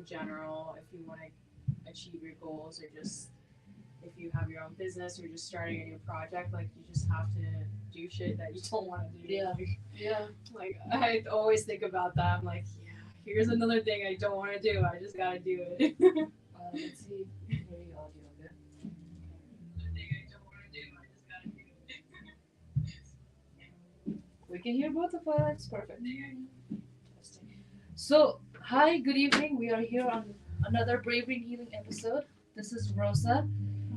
general, if you want to achieve your goals, or just if you have your own business or just starting a new project, like you just have to do shit that you don't want to do. Yeah. Yeah. Like I always think about that. I'm like, yeah, here's another thing I don't want to do. I just gotta do it. Let's see. Very audio, okay? Another thing I don't want to do. I just gotta do We can hear both of us. Perfect. Interesting. So, hi, good evening. We are here on another Bravery and Healing episode. This is Rosa.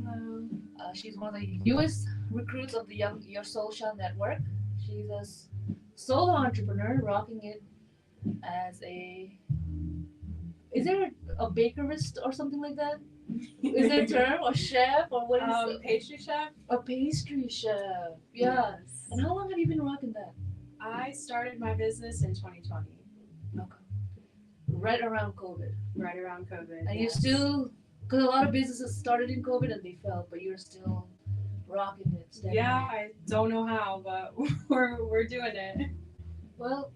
Hello. She's one of the newest recruits of the Young Your Soul Shell Network. She's a solo entrepreneur, rocking it as a. Is there a bakerist or something like that? Is there a term or chef or what is Pastry chef. a pastry chef? Yeah. Yes. And how long have you been rocking that? I started my business in 2020, Okay. Right around COVID. right around COVID. And you're yes. still, because a lot of businesses started in COVID and they fell, but you're still rocking it. Standing Yeah, up. I don't know how, but we're doing it. Well,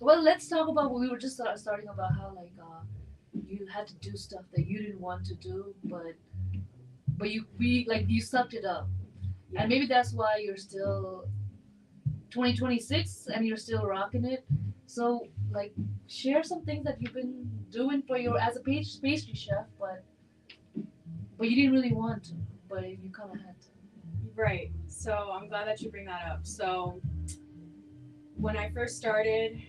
well, let's talk about what we were just starting about how like you had to do stuff that you didn't want to do, but you sucked it up, Yeah. and maybe that's why you're still 2026 and you're still rocking it. So like, share some things that you've been doing for your as a pastry chef, but you didn't really want to, but you kind of had to. Right. So I'm glad that you bring that up. So when I first started,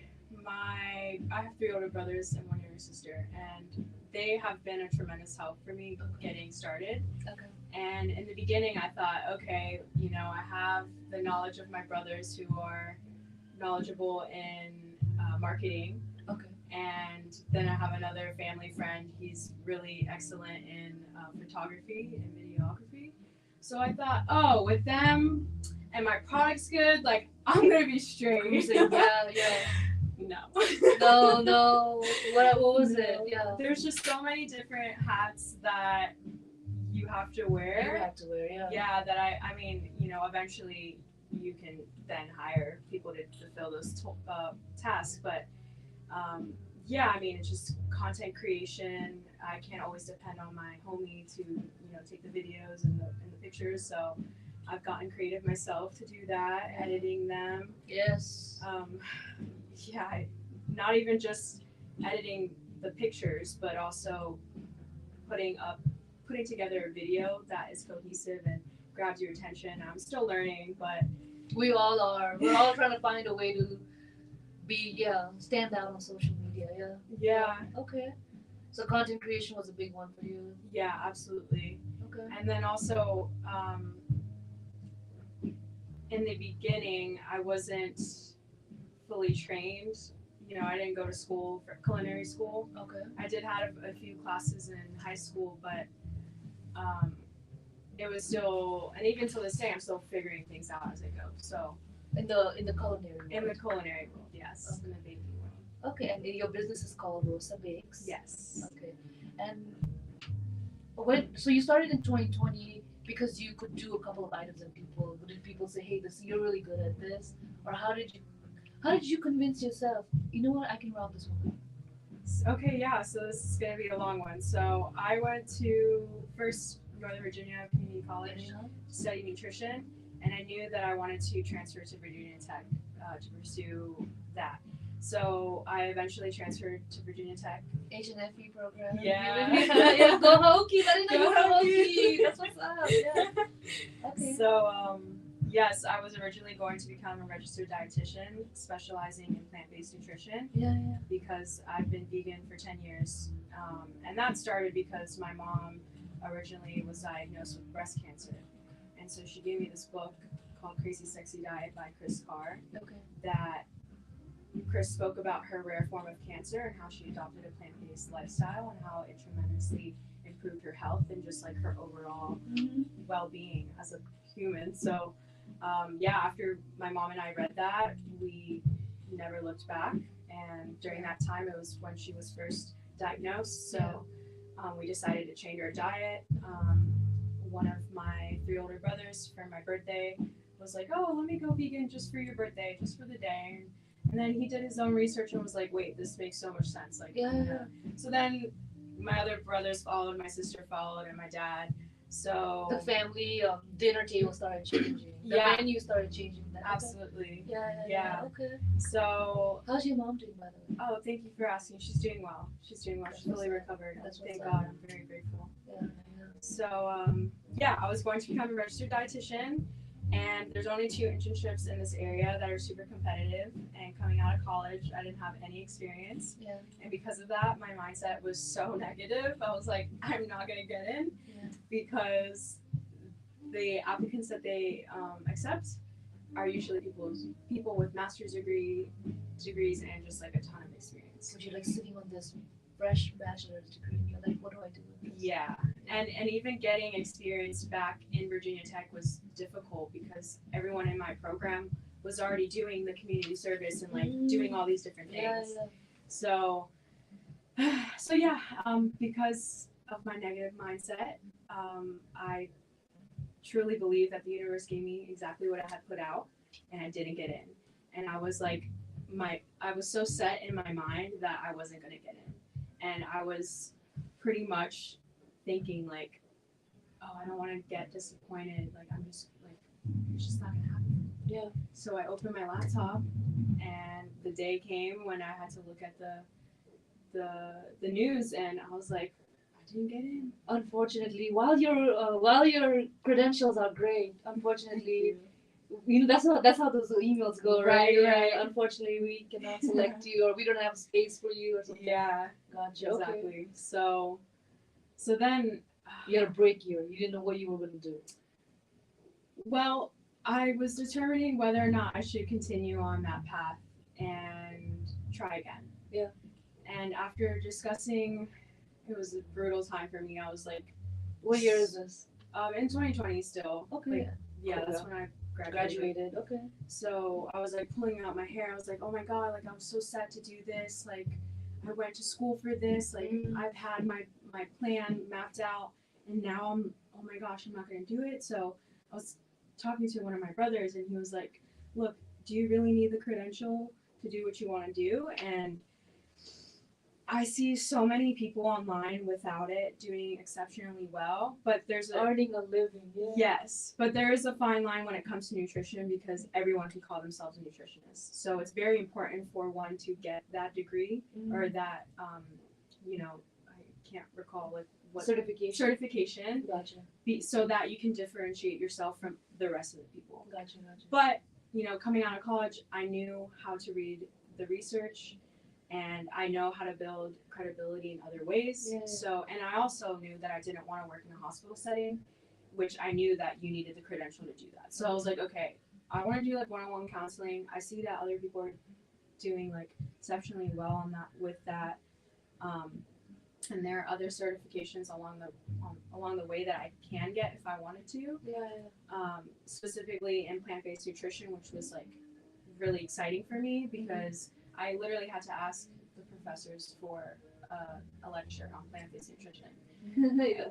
I have three older brothers and one younger sister, and they have been a tremendous help for me getting started. Okay. And in the beginning, I thought, okay, I have the knowledge of my brothers who are knowledgeable in marketing, Okay. and then I have another family friend. He's really excellent in photography and videography. So I thought, oh, with them and my product's good, like I'm gonna be straight. Cruising, yeah, yeah. No. No, no. What was it? No. Yeah. There's just so many different hats that you have to You wear. have to wear, yeah. Yeah, that I mean, eventually you can then hire people to fulfill those tasks, but yeah, I mean, it's just content creation. I can't always depend on my homie to, take the videos and the pictures. So I've gotten creative myself to do that, editing them. Yes. Yeah, not even just editing the pictures, but also putting together a video that is cohesive and grabs your attention. I'm still learning, but We all are. We're all trying to find a way to stand out on social media, yeah. yeah, Okay. So content creation was a big one for you. yeah, absolutely. Okay. And then also, in the beginning, I wasn't fully trained. I didn't go to school for culinary school. Okay. I did have a few classes in high school, but um, it was still, and even to this day, I'm still figuring things out as I go. So In the culinary world. in the culinary world, yes, Okay. in the baking world, Okay, and your business is called Rosa Bakes. yes. Okay. And so you started in 2020 because you could do a couple of items and did people say, hey, this you're really good at this? Or how did you convince yourself, you know what, I can rock this one? Okay, yeah. So this is gonna be a long one. So I went to first Northern Virginia Community College Yeah. to study nutrition, and I knew that I wanted to transfer to Virginia Tech to pursue that. So I eventually transferred to Virginia Tech. HNFE program. Yeah. Yeah, go Hokies. I didn't know you Go were Hokies. Hokies. That's what's up. Yeah. Okay. So yes, I was originally going to become a registered dietitian, specializing in plant-based nutrition, Yeah, yeah. because I've been vegan for 10 years. And that started because my mom originally was diagnosed with breast cancer. And so she gave me this book called Crazy Sexy Diet by Chris Carr, Okay. that Chris spoke about her rare form of cancer and how she adopted a plant-based lifestyle and how it tremendously improved her health and just like her overall Mm-hmm. well-being as a human. So yeah, after my mom and I read that, we never looked back. And during that time, it was when she was first diagnosed. So we decided to change our diet. One of my three older brothers for my birthday was like, oh, let me go vegan just for your birthday, just for the day. And then he did his own research and was like, wait, this makes so much sense. Like, Yeah. So then my other brothers followed, my sister followed, and my dad. So The family dinner table started changing. The Yeah. menu started changing. Then. Okay. absolutely. Yeah. Okay. So How's your mom doing, by the way? oh, thank you for asking. She's doing well. She's doing well. That's She's fully what's up. recovered. That's what's Thank up. God. I'm very grateful. Yeah. So yeah, I was going to become a registered dietitian, and there's only 2 internships in this area that are super competitive. And coming out of college, I didn't have any experience, Yeah. and because of that, my mindset was so negative. I was like, I'm not gonna get in Yeah. because the applicants that they accept are usually people with master's degrees and just like a ton of experience. So you're like sitting on this fresh bachelor's degree, and you're like, what do I do with this? Yeah, and even getting experience back in Virginia Tech was difficult because everyone in my program was already doing the community service and like doing all these different things. Yeah. So, so yeah, because of my negative mindset, I truly believe that the universe gave me exactly what I had put out, and I didn't get in. And I was like, I was so set in my mind that I wasn't gonna get in, and I was pretty much thinking like, oh, I don't want to get disappointed. Like I'm just like, it's just not gonna happen. Yeah. So I opened my laptop, and the day came when I had to look at the news, and I was like, I didn't get in. Unfortunately, while your credentials are great, unfortunately, that's how those emails go, right? Right. Unfortunately, we cannot select you, or we don't have space for you, or something. Yeah, Gotcha. exactly. Okay. So then, You had a break year. You didn't know what you were gonna do. well, I was determining whether or not I should continue on that path and try again. Yeah. And after discussing, it was a brutal time for me. I was like, What year is this? in 2020 still. Okay. Like, yeah, Cool. that's when I graduated. Graduated. Okay. So I was like pulling out my hair. I was like, oh my God, like I'm so sad to do this. Like I went to school for this. Like I've had my plan mapped out, and now oh my gosh, I'm not gonna do it. So I was talking to one of my brothers, and he was like, look, do you really need the credential to do what you want to do? And I see so many people online without it doing exceptionally well, but there's earning a living. Yeah. Yes, but there is a fine line when it comes to nutrition because everyone can call themselves a nutritionist. So it's very important for one to get that degree or that, I can't recall what certification, Gotcha. so that you can differentiate yourself from the rest of the people. Gotcha. But coming out of college, I knew how to read the research, and I know how to build credibility in other ways. Yeah. So, and I also knew that I didn't want to work in a hospital setting, which I knew that you needed the credential to do that. So I was like, okay, I want to do like one-on-one counseling. I see that other people are doing like exceptionally well on that with that, and there are other certifications along the way that I can get if I wanted to. Yeah. Specifically in plant-based nutrition, which was like really exciting for me because I literally had to ask the professors for a lecture on plant-based nutrition,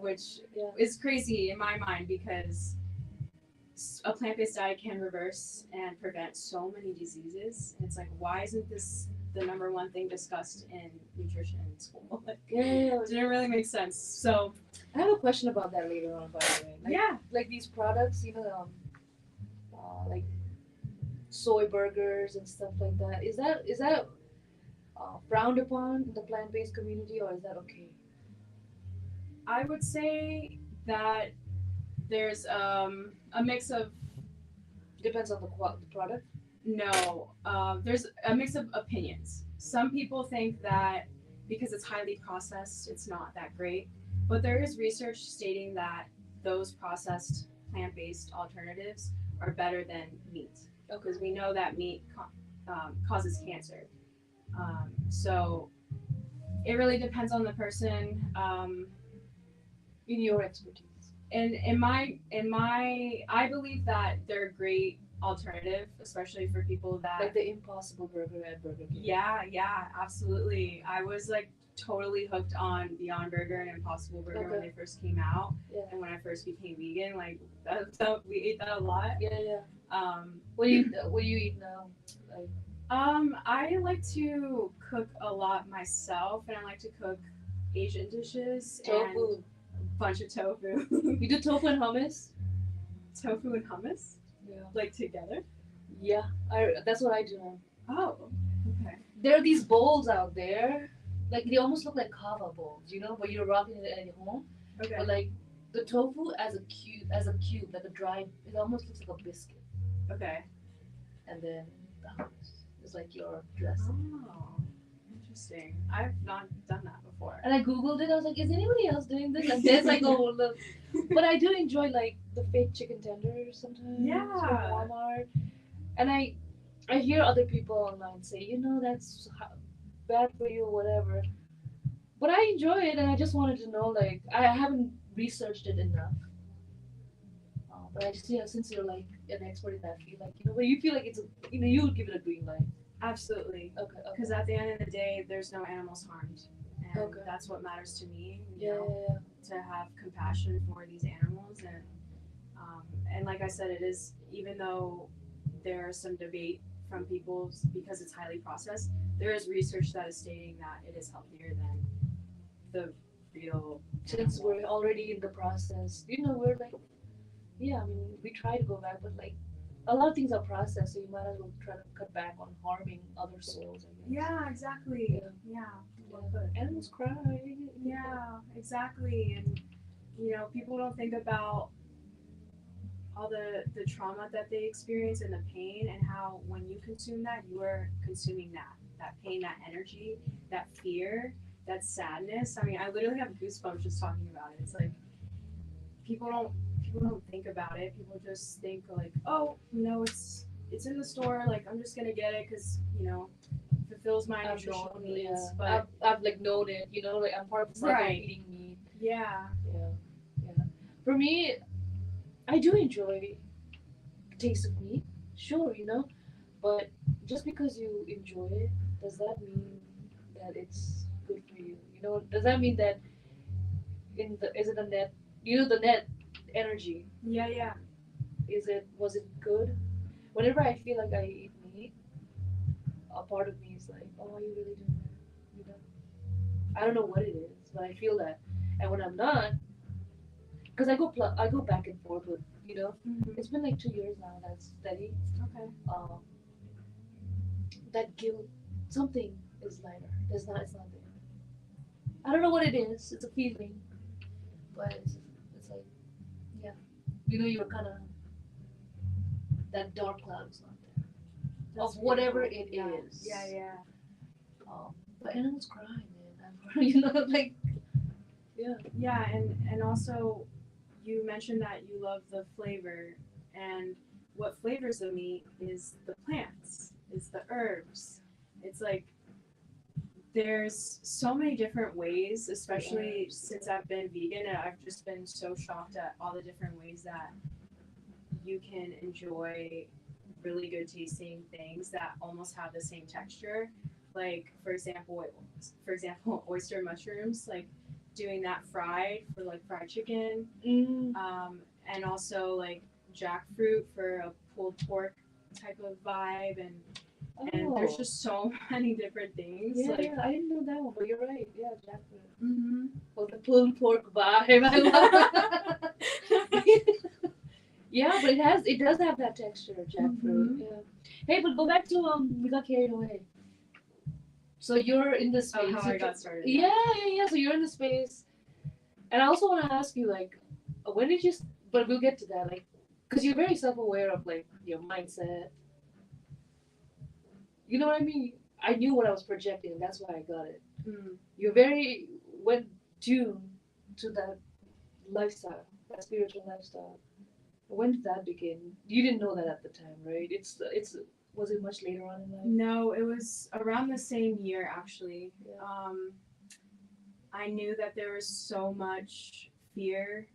which is crazy in my mind because a plant-based diet can reverse and prevent so many diseases. And it's like, why isn't this the number one thing discussed in nutrition in school? It didn't really make sense. So I have a question about that later on, by the way. Like these products, like soy burgers and stuff like that. Is that frowned upon in the plant-based community, or is that okay? I would say that there's a mix of. Depends on the product. No, there's a mix of opinions. Some people think that because it's highly processed, it's not that great, but there is research stating that those processed plant-based alternatives are better than meat. Because we know that meat causes cancer. So it really depends on the person. In your expertise. And I believe that they're a great alternative, especially for people that like the Impossible Burger at Burger King. Yeah, absolutely. I was like totally hooked on Beyond Burger and Impossible Burger when they first came out, and when I first became vegan, like we ate that a lot. Yeah. What do you eat now? I like to cook a lot myself, and I like to cook Asian dishes and Tofu. a bunch of tofu. You do tofu and hummus? Tofu and hummus, Yeah. like together. Yeah. That's what I do now. Oh, okay. There are these bowls out there, like they almost look like kava bowls, you know, but you're rocking it at home. Okay. But like the tofu as a cube, like a dried, it almost looks like a biscuit, Okay. and then the hummus is like your dressing. Oh, interesting. I've not done that before. And I googled it. I was like, is anybody else doing this? And there's like, oh, look. But I do enjoy like the fake chicken tenders sometimes Yeah. from Walmart, and I hear other people online say, that's bad for you or whatever. But I enjoy it, and I just wanted to know, like, I haven't researched it enough. But I just, since you're like an expert in that field, like, but you feel like you would give it a green light. Absolutely. Okay. Because at the end of the day, there's no animals harmed, and Okay. that's what matters to me. Yeah. To have compassion for these animals, and like I said, it is, even though there is some debate from people because it's highly processed, there is research that is stating that it is healthier than the real Since animal. we're already in the process, we're like, yeah, I mean, we try to go back, but like, a lot of things are processed, so you might as well try to cut back on harming other souls, I guess. Yeah, exactly. Yeah. Well put. Animals cry. Yeah, exactly. And people don't think about all the trauma that they experience and the pain, and how when you consume that, you are consuming that pain, that energy, that fear, that sadness. I mean, I literally have goosebumps just talking about it. It's like people don't think about it. People just think like, oh, it's in the store. Like, I'm just gonna get it because fulfills my I've nutritional known, needs. yeah. But I've like known it, like I'm part of the cycle of Right. eating meat. yeah, Yeah. For me, I do enjoy the taste of meat, sure, but just because you enjoy it, does that mean that it's good for you? Does that mean that is it the net, the net energy? yeah. Was it good? Whenever I feel like I eat meat, a part of me is like, oh, are you really doing that? I don't know what it is, but I feel that. And when I'm not, because I go back and forth with, Mm-hmm. it's been like 2 years now that's steady. Okay. Um, that guilt, something is lighter. It's not there. I don't know what it is. It's a feeling, but it's like, yeah, you were kind of, that dark cloud is not there That's of whatever really it cool. is. Yeah. But animals cry, man. Like, yeah. Yeah, and also you mentioned that you love the flavor, and what flavors the meat is the plants, is the herbs. It's like there's so many different ways, especially since I've been vegan, and I've just been so shocked at all the different ways that you can enjoy really good tasting things that almost have the same texture. Like for example, oyster mushrooms, like doing that fried for like fried chicken, and also like jackfruit for a pulled pork type of vibe, and there's just so many different things. Yeah, like, I didn't know that one, but you're right. Yeah, jackfruit. Mm-hmm. Well, the pulled pork vibe. I love it. Yeah, but it does have that texture, jackfruit. Mhm. Yeah. Hey, but go back to we got carried away. So you're in the space. How I got started. Yeah. So you're in the space, and I also want to ask you, like, when did you? But we'll get to that, like, because you're very self-aware of like your mindset. You know what I mean? I knew what I was projecting. That's why I got it. Mm. You're very went tuned to that lifestyle, that spiritual lifestyle. When did that begin? You didn't know that at the time, right? It's was it much later on in life? No, it was around the same year actually. Yeah. I knew that there was so much fear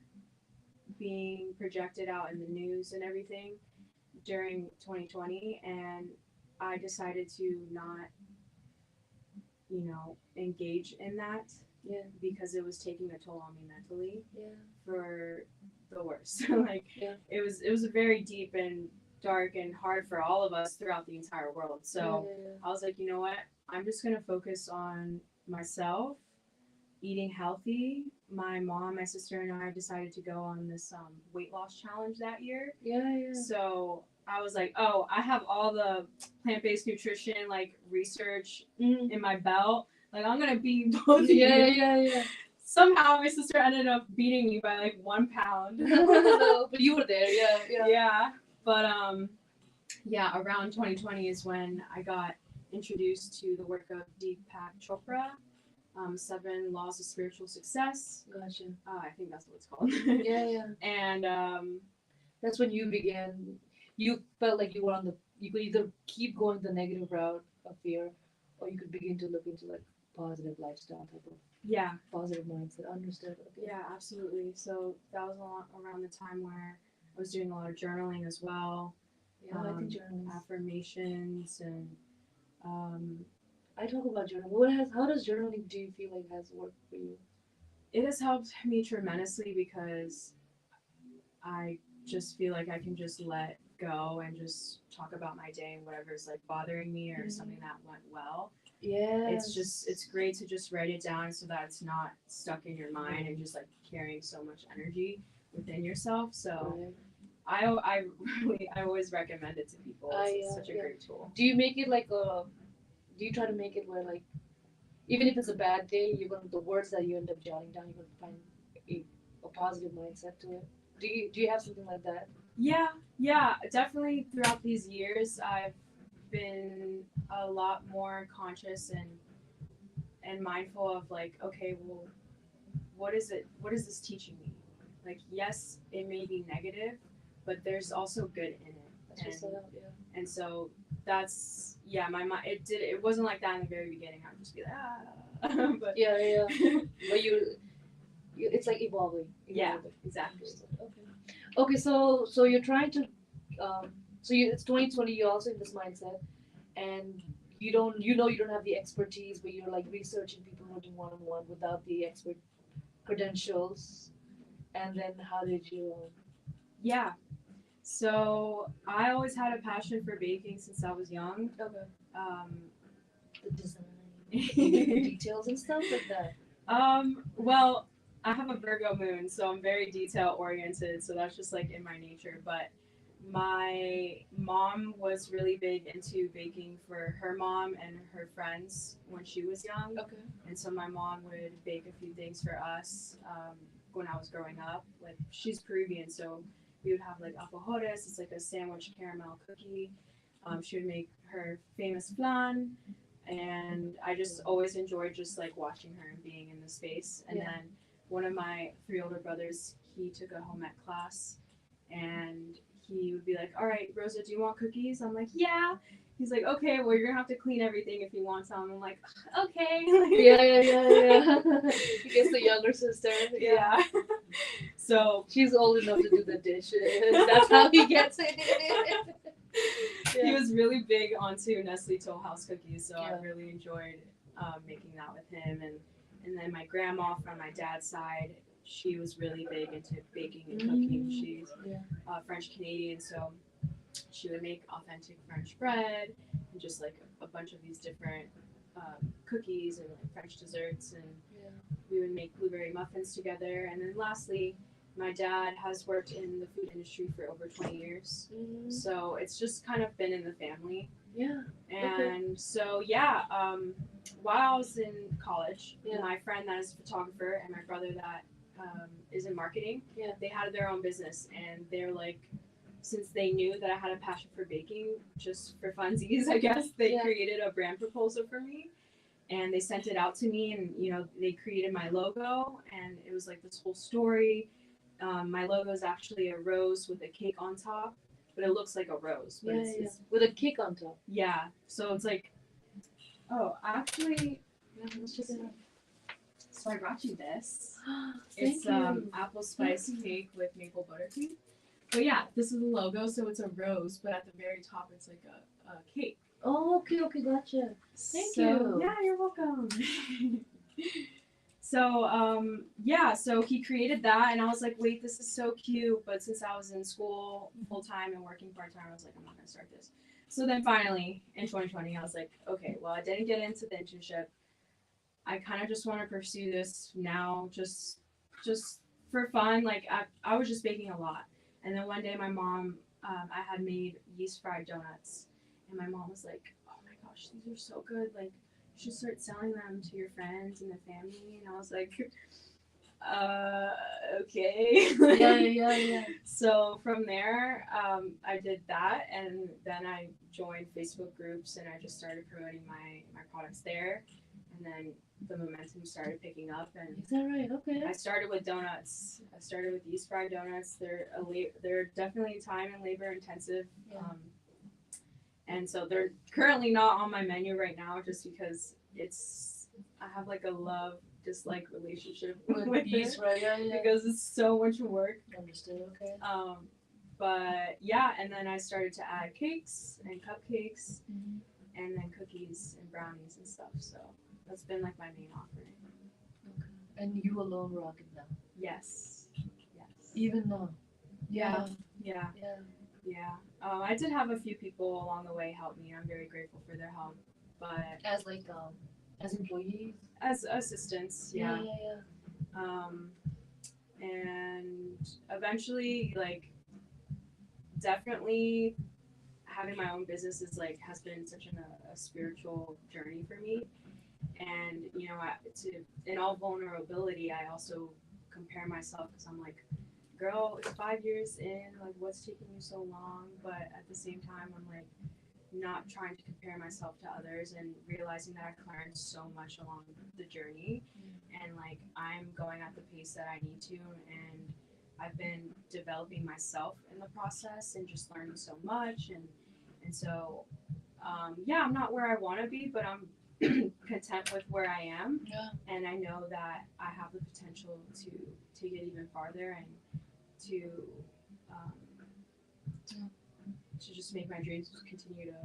being projected out in the news and everything during 2020, and I decided to not, engage in that. Yeah. Because it was taking a toll on me mentally. Yeah. For the worst. Like, Yeah. it was a very deep and dark and hard for all of us throughout the entire world. So Yeah. I was like, you know what? I'm just gonna focus on myself, eating healthy, my mom, my sister, and I decided to go on this weight loss challenge that year. Yeah. So I was like, oh, I have all the plant-based nutrition like research in my belt. Like I'm gonna beat both of you. Yeah. Somehow my sister ended up beating me by like 1 pound. No, but you were there. Yeah. Yeah. But yeah, around 2020 is when I got introduced to the work of Deepak Chopra, 7 Laws of Spiritual Success. Gotcha. I think that's what it's called. Yeah. And That's when you began. You felt like you were on the. You could either keep going the negative route of fear, or you could begin to look into like positive lifestyle type of yeah, positive mindset. Understood. Okay. yeah, absolutely. So that was around the time where I was doing a lot of journaling as well, Yeah, I think journaling. affirmations, and um, I talk about journaling. What has? How does journaling do you feel like has worked for you? it has helped me tremendously because I just feel like I can just let go and just talk about my day and whatever's like bothering me or something that went well. Yeah. It's great to just write it down so that it's not stuck in your mind and just like carrying so much energy within yourself. So I really I always recommend it to people. It's such a great tool. Do you make it like a? Do you try to make it where like, even if it's a bad day, you're gonna the words that you end up jotting down, you're gonna find a positive mindset to it. Do you have something like that? Yeah, definitely throughout these years I've been a lot more conscious and mindful of like, okay, well, what is this teaching me? Like, yes, it may be negative, but there's also good in it. And so that's my mind. It wasn't like that in the very beginning. I'd just be like but yeah. But it's like evolving. Yeah, exactly. Okay, so you're trying to, it's 2020. You're also in this mindset, and you don't have the expertise, but you're like researching people working one on one without the expert credentials. And then how did you? Yeah. So I always had a passion for baking since I was young. Okay. Um, The design, details and stuff like that. Well, I have a Virgo moon, so I'm very detail oriented. So that's just like in my nature. But my mom was really big into baking for her mom and her friends when she was young. Okay. And so my mom would bake a few things for us when I was growing up. Like she's Peruvian, so we would have like alfajores. It's like a sandwich caramel cookie. She would make her famous flan, and I just always enjoyed just like watching her and being in the space. And then one of my 3 older brothers, he took a home ec class, and he would be like, "All right, Rosa, do you want cookies?" I'm like, "Yeah." He's like, "Okay, well, you're gonna have to clean everything if you want some." I'm like, "Okay." Yeah. He gets the younger sister. Yeah. So she's old enough to do the dishes. That's how he gets it. He was really big onto Nestle Toll House cookies, so I Yeah. really enjoyed making that with him. And then my grandma from my dad's side, she was really big into baking and cooking. She's French Canadian, so she would make authentic French bread and just like a bunch of these different cookies and like French desserts, and we would make blueberry muffins together. And then lastly, my dad has worked in the food industry for over 20 years, so it's just kind of been in the family. Yeah. And so while I was in college, my friend that is a photographer and my brother that is in marketing, they had their own business, and they're like, since they knew that I had a passion for baking, just for funsies, I guess, they created a brand proposal for me, and they sent it out to me, and they created my logo, and it was like this whole story. My logo is actually a rose with a cake on top, but it looks like a rose. But it's with a cake on top. Yeah, so it's like, oh, actually, let's check it out. So I brought you this. It's apple spice cake with maple buttercream. But yeah, this is the logo, so it's a rose, but at the very top it's like a cake. Oh, okay, gotcha. Thank you. Yeah, you're welcome. So he created that, and I was like, wait, this is so cute. But since I was in school full time and working part time, I was like, I'm not gonna start this. So then finally in 2020, I was like, okay, well, I didn't get into the internship. I kind of just want to pursue this now, just for fun. Like I was just baking a lot, and then one day my mom, I had made yeast fried donuts, and my mom was like, "Oh my gosh, these are so good! Like, you should start selling them to your friends and the family." And I was like, uh, okay. Yeah, yeah, yeah. So from there, I did that, and then I joined Facebook groups, and I just started promoting my products there, and then the momentum started picking up, and Is that right? Okay. I started with donuts. I started with yeast fried donuts. They're definitely time and labor intensive, Yeah. and so they're currently not on my menu right now, just because I have like a love dislike relationship with Yeast, it right? Yeah, yeah. because it's so much work. Understood. Okay. But yeah, and then I started to add cakes and cupcakes Mhm. and then cookies and brownies and stuff. So that's been like my main offering. Okay. And you alone rock it now. Yes. Yes. Even now. Yeah. Yeah. Yeah. Yeah. I did have a few people along the way help me. I'm very grateful for their help. But As like as employees. as assistants, Yeah, yeah. yeah, yeah. And eventually, like, definitely having my own business is like has been such a spiritual journey for me. And to in all vulnerability, I also compare myself because I'm like, girl, it's 5 years in. Like, what's taking you so long? But at the same time, I'm like not trying to compare myself to others and realizing that I've learned so much along the journey, and like I'm going at the pace that I need to, and I've been developing myself in the process and just learning so much, and so yeah, I'm not where I want to be, but I'm content with where I am, Yeah. and I know that I have the potential to take it even farther and to um, to just make my dreams continue to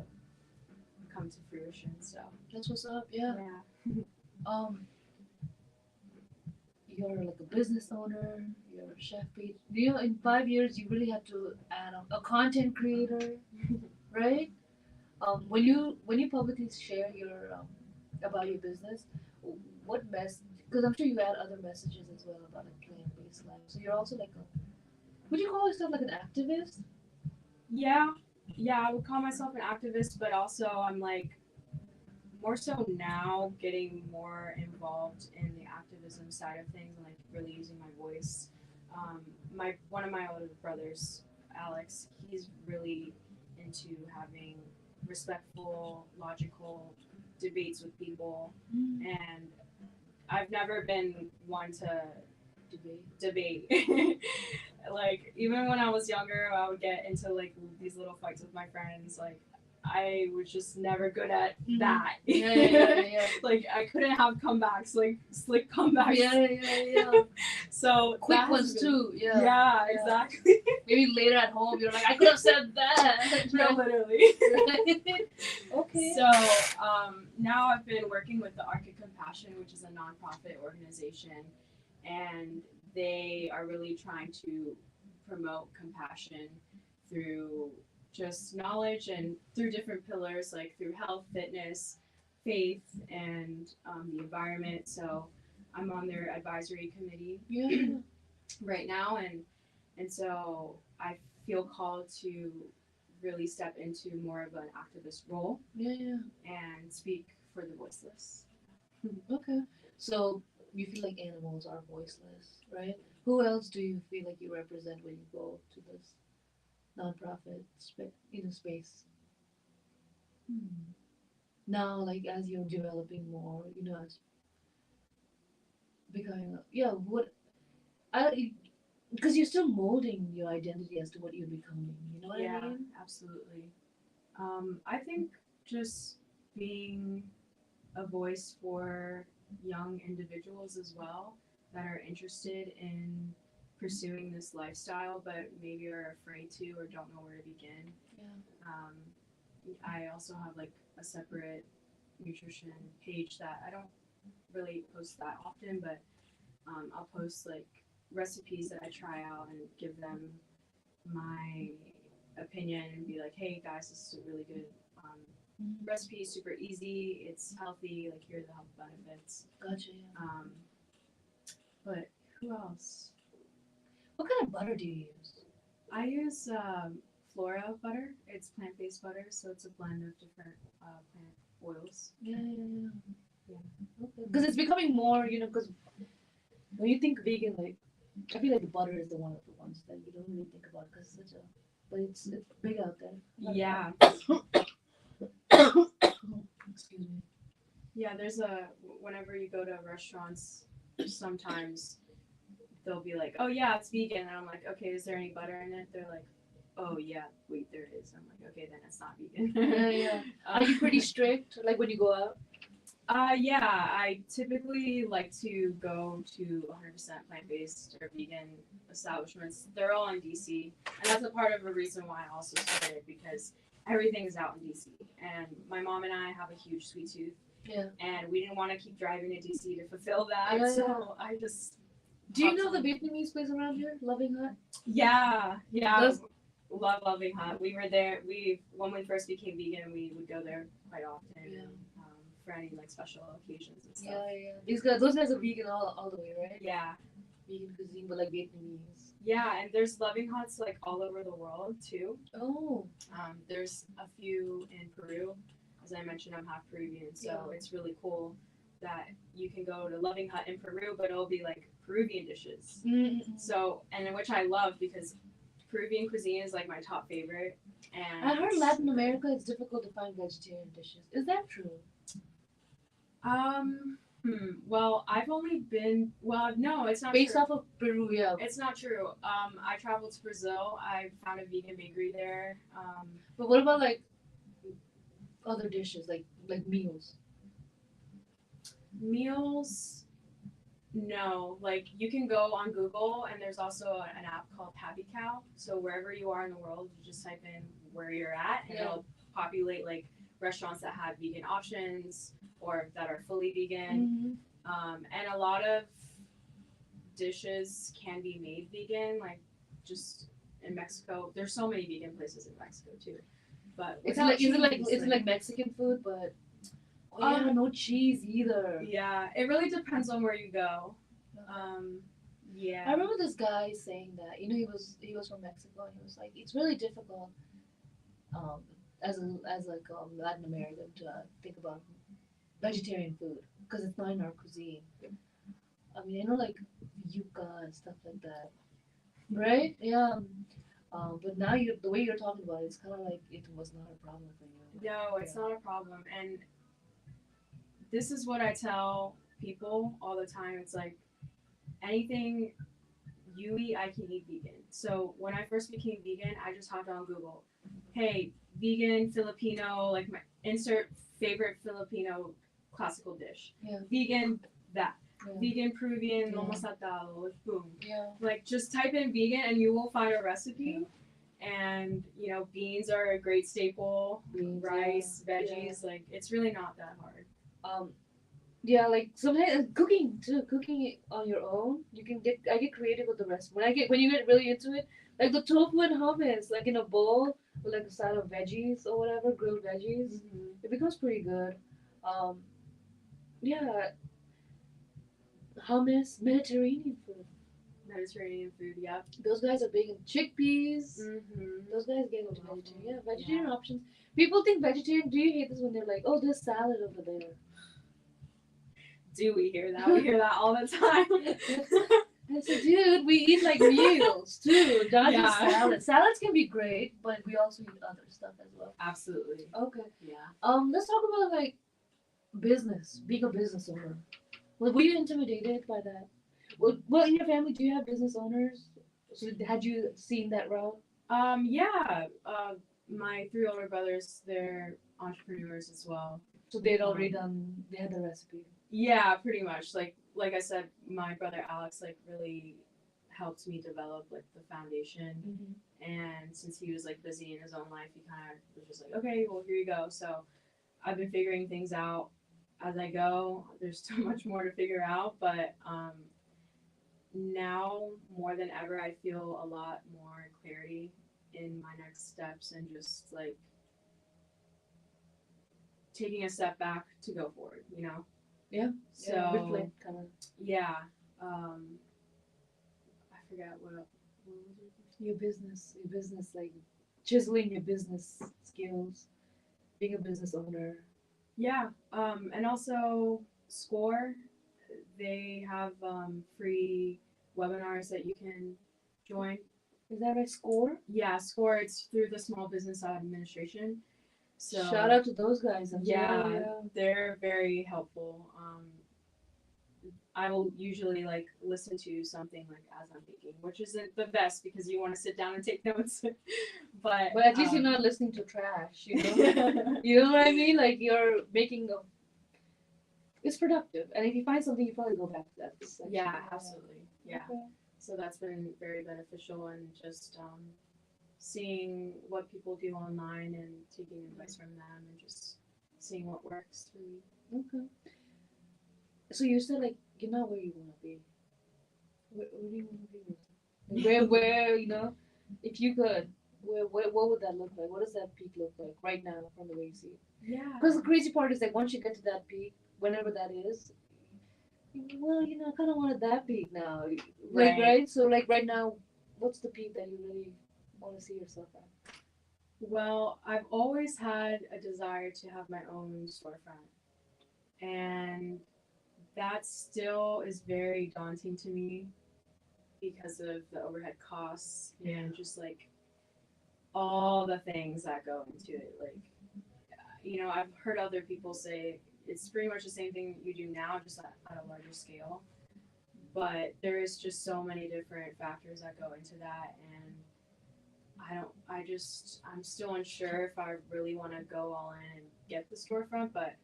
come to fruition. So That's what's up. Yeah. yeah. Um, you're like a business owner. You're a chef page. You know, in 5 years, you really have to add a content creator, right? When you publicly share your about your business, what mess? Because I'm sure you add other messages as well about like plant-based life. So you're also like a. Would you call yourself like an activist? Yeah, yeah, I would call myself an activist, but also I'm like more so now getting more involved in the activism side of things and like really using my voice. My one of my older brothers, Alex, he's really into having respectful, logical debates with people, and I've never been one to debate. Like even when I was younger, I would get into like these little fights with my friends. Like I was just never good at that. Yeah, yeah, yeah. Like I couldn't have comebacks, like slick comebacks. Yeah, yeah, yeah. So Quick that ones has been- too. Yeah. Yeah, exactly. Maybe later at home, you're like, I could have said that. No, literally. Okay. So now I've been working with the Arc of Compassion, which is a nonprofit organization, and they are really trying to promote compassion through just knowledge and through different pillars like through health, fitness, faith, and the environment. So I'm on their advisory committee Yeah. right now, and so I feel called to really step into more of an activist role Yeah, yeah. and speak for the voiceless. Okay. So you feel like animals are voiceless, right? Who else do you feel like you represent when you go to this nonprofit space? Hmm. Now, like as you're developing more, as becoming, yeah, what I because you're still molding your identity as to what you're becoming. You know what I Yeah, mean? absolutely. I think just being a voice for young individuals as well that are interested in pursuing this lifestyle but maybe are afraid to or don't know where to begin. Yeah. I also have like a separate nutrition page that I don't really post that often, but I'll post like recipes that I try out and give them my opinion and be like, hey guys, this is a really good recipe is super easy. It's healthy. Like here are the health benefits. Gotcha. Yeah. But who else? What kind of butter do you use? I use Flora butter. It's plant-based butter, so it's a blend of different plant oils. Yeah. Yeah. Okay. Because it's becoming more, because when you think vegan, like I feel like the butter is the one of the ones that you don't really think about because it's such a, but it's big out there. Yeah. Excuse me. Yeah, there's whenever you go to restaurants, sometimes they'll be like, "Oh yeah, it's vegan," and I'm like, "Okay, is there any butter in it?" They're like, "Oh yeah, wait, there is." I'm like, "Okay, then it's not vegan." Yeah. Are you pretty strict, like when you go out? Yeah, I typically like to go to 100% plant-based or vegan establishments. They're all in DC, and that's a part of a reason why I also started because everything is out in DC. And my mom and I have a huge sweet tooth. Yeah. And we didn't want to keep driving to DC to fulfill that, Yeah, so I just. Do you know the Vietnamese place around here, Loving Hut? Yeah. Those- Love Loving Hut. We were there. When we first became vegan, we would go there quite often. Yeah. For any like special occasions and stuff. Yeah. Those guys are vegan all the way, right? Yeah. Vegan cuisine, but like Vietnamese. Yeah, and there's Loving Huts like all over the world too. Oh. There's a few in Peru. As I mentioned, I'm half Peruvian, so it's really cool that you can go to Loving Hut in Peru, but it'll be like Peruvian dishes. Mm-hmm. So, and which I love because Peruvian cuisine is like my top favorite. And I heard Latin America it's difficult to find vegetarian dishes. Is that true? Well, I've only been. Well, no, it's not. Based true. off of Peru, yeah. It's not true. I traveled to Brazil. I found a vegan bakery there. But what about like other dishes, like meals? Meals. No, like you can go on Google and there's also an app called Happy Cow. So wherever you are in the world, you just type in where you're at and it'll populate like restaurants that have vegan options or that are fully vegan. And a lot of dishes can be made vegan, like just in Mexico. There's so many vegan places in Mexico too. But Is it like Mexican food, but no cheese either. Yeah, it really depends on where you go. Yeah. I remember this guy saying that he was from Mexico and he was like it's really difficult as Latin American to think about vegetarian food because it's not in our cuisine. I mean, I know like yuca and stuff like that, right? Yeah. But now the way you're talking about it, it's kind of like it was not a problem for you. No, it's not a problem. And this is what I tell people all the time. It's like anything you eat, I can eat vegan. So when I first became vegan, I just hopped on Google. Hey, vegan Filipino, like my insert favorite Filipino classical dish. Yeah. Vegan that. Yeah. Vegan Peruvian lomo saltado with boom. Yeah. Like just type in vegan and you will find a recipe. And beans are a great staple. Rice, veggies, like it's really not that hard. Yeah, like sometimes cooking on your own, I get creative with the recipe. When you get really into it, like the tofu and hummus, like in a bowl with like a side of veggies or whatever, grilled veggies, it becomes pretty good. Yeah, hummus, Mediterranean food. Yep. Those guys are big in chickpeas. Those guys get into vegetarian. Yeah, vegetarian options. People think vegetarian. Do you hate this when they're like, "Oh, there's salad over there"? Do we hear that? We hear that all the time. I said, dude, we eat like meals too, not just salads. Salads can be great, but we also eat other stuff as well. Absolutely. Okay. Yeah. Let's talk about like business, being a business owner. Were you intimidated by that? Well, in your family, do you have business owners? So had you seen that route? Yeah. My 3 older brothers, they're entrepreneurs as well. So they'd already they had the recipe. Yeah, pretty much. Like I said, my brother Alex like really helped me develop like the foundation. And since he was like busy in his own life, he kind of was just like, okay, well here you go. So I've been figuring things out as I go. There's so much more to figure out, but now more than ever, I feel a lot more clarity in my next steps and just like taking a step back to go forward, you know? Yeah. So, Yeah, reflect kind of yeah. I forgot what was your your business, like chiseling your business skills, being a business owner. Yeah, and also Score, they have free webinars that you can join. Is that right? Score. Yeah, Score, it's through the Small Business Administration. So Shout out to those guys. yeah, they're very helpful. I will usually like listen to something like as I'm baking, which isn't the best because you want to sit down and take notes. But at least you're not listening to trash, you know. You know what I mean? Like you're making a. It's productive, and if you find something, you probably go back to that section. Yeah, absolutely. Yeah. Okay. So that's been very beneficial, and just seeing what people do online and taking advice from them and just seeing what works for me. Okay. So you said like you're not where you want to be. Where do you want to be? Like, where you know, if you could, what would that look like? What does that peak look like right now from the way you see it? Yeah. Because the crazy part is like once you get to that peak, whenever that is, well, you know, I kind of wanted that peak now. Like right. So like right now, what's the peak that you really want to see yourself at? Well, I've always had a desire to have my own storefront, and that still is very daunting to me because of the overhead costs and just like all the things that go into it. Like, you know, I've heard other people say it's pretty much the same thing you do now, just at a larger scale. But there is just so many different factors that go into that, and I'm still unsure if I really want to go all in and get the storefront, but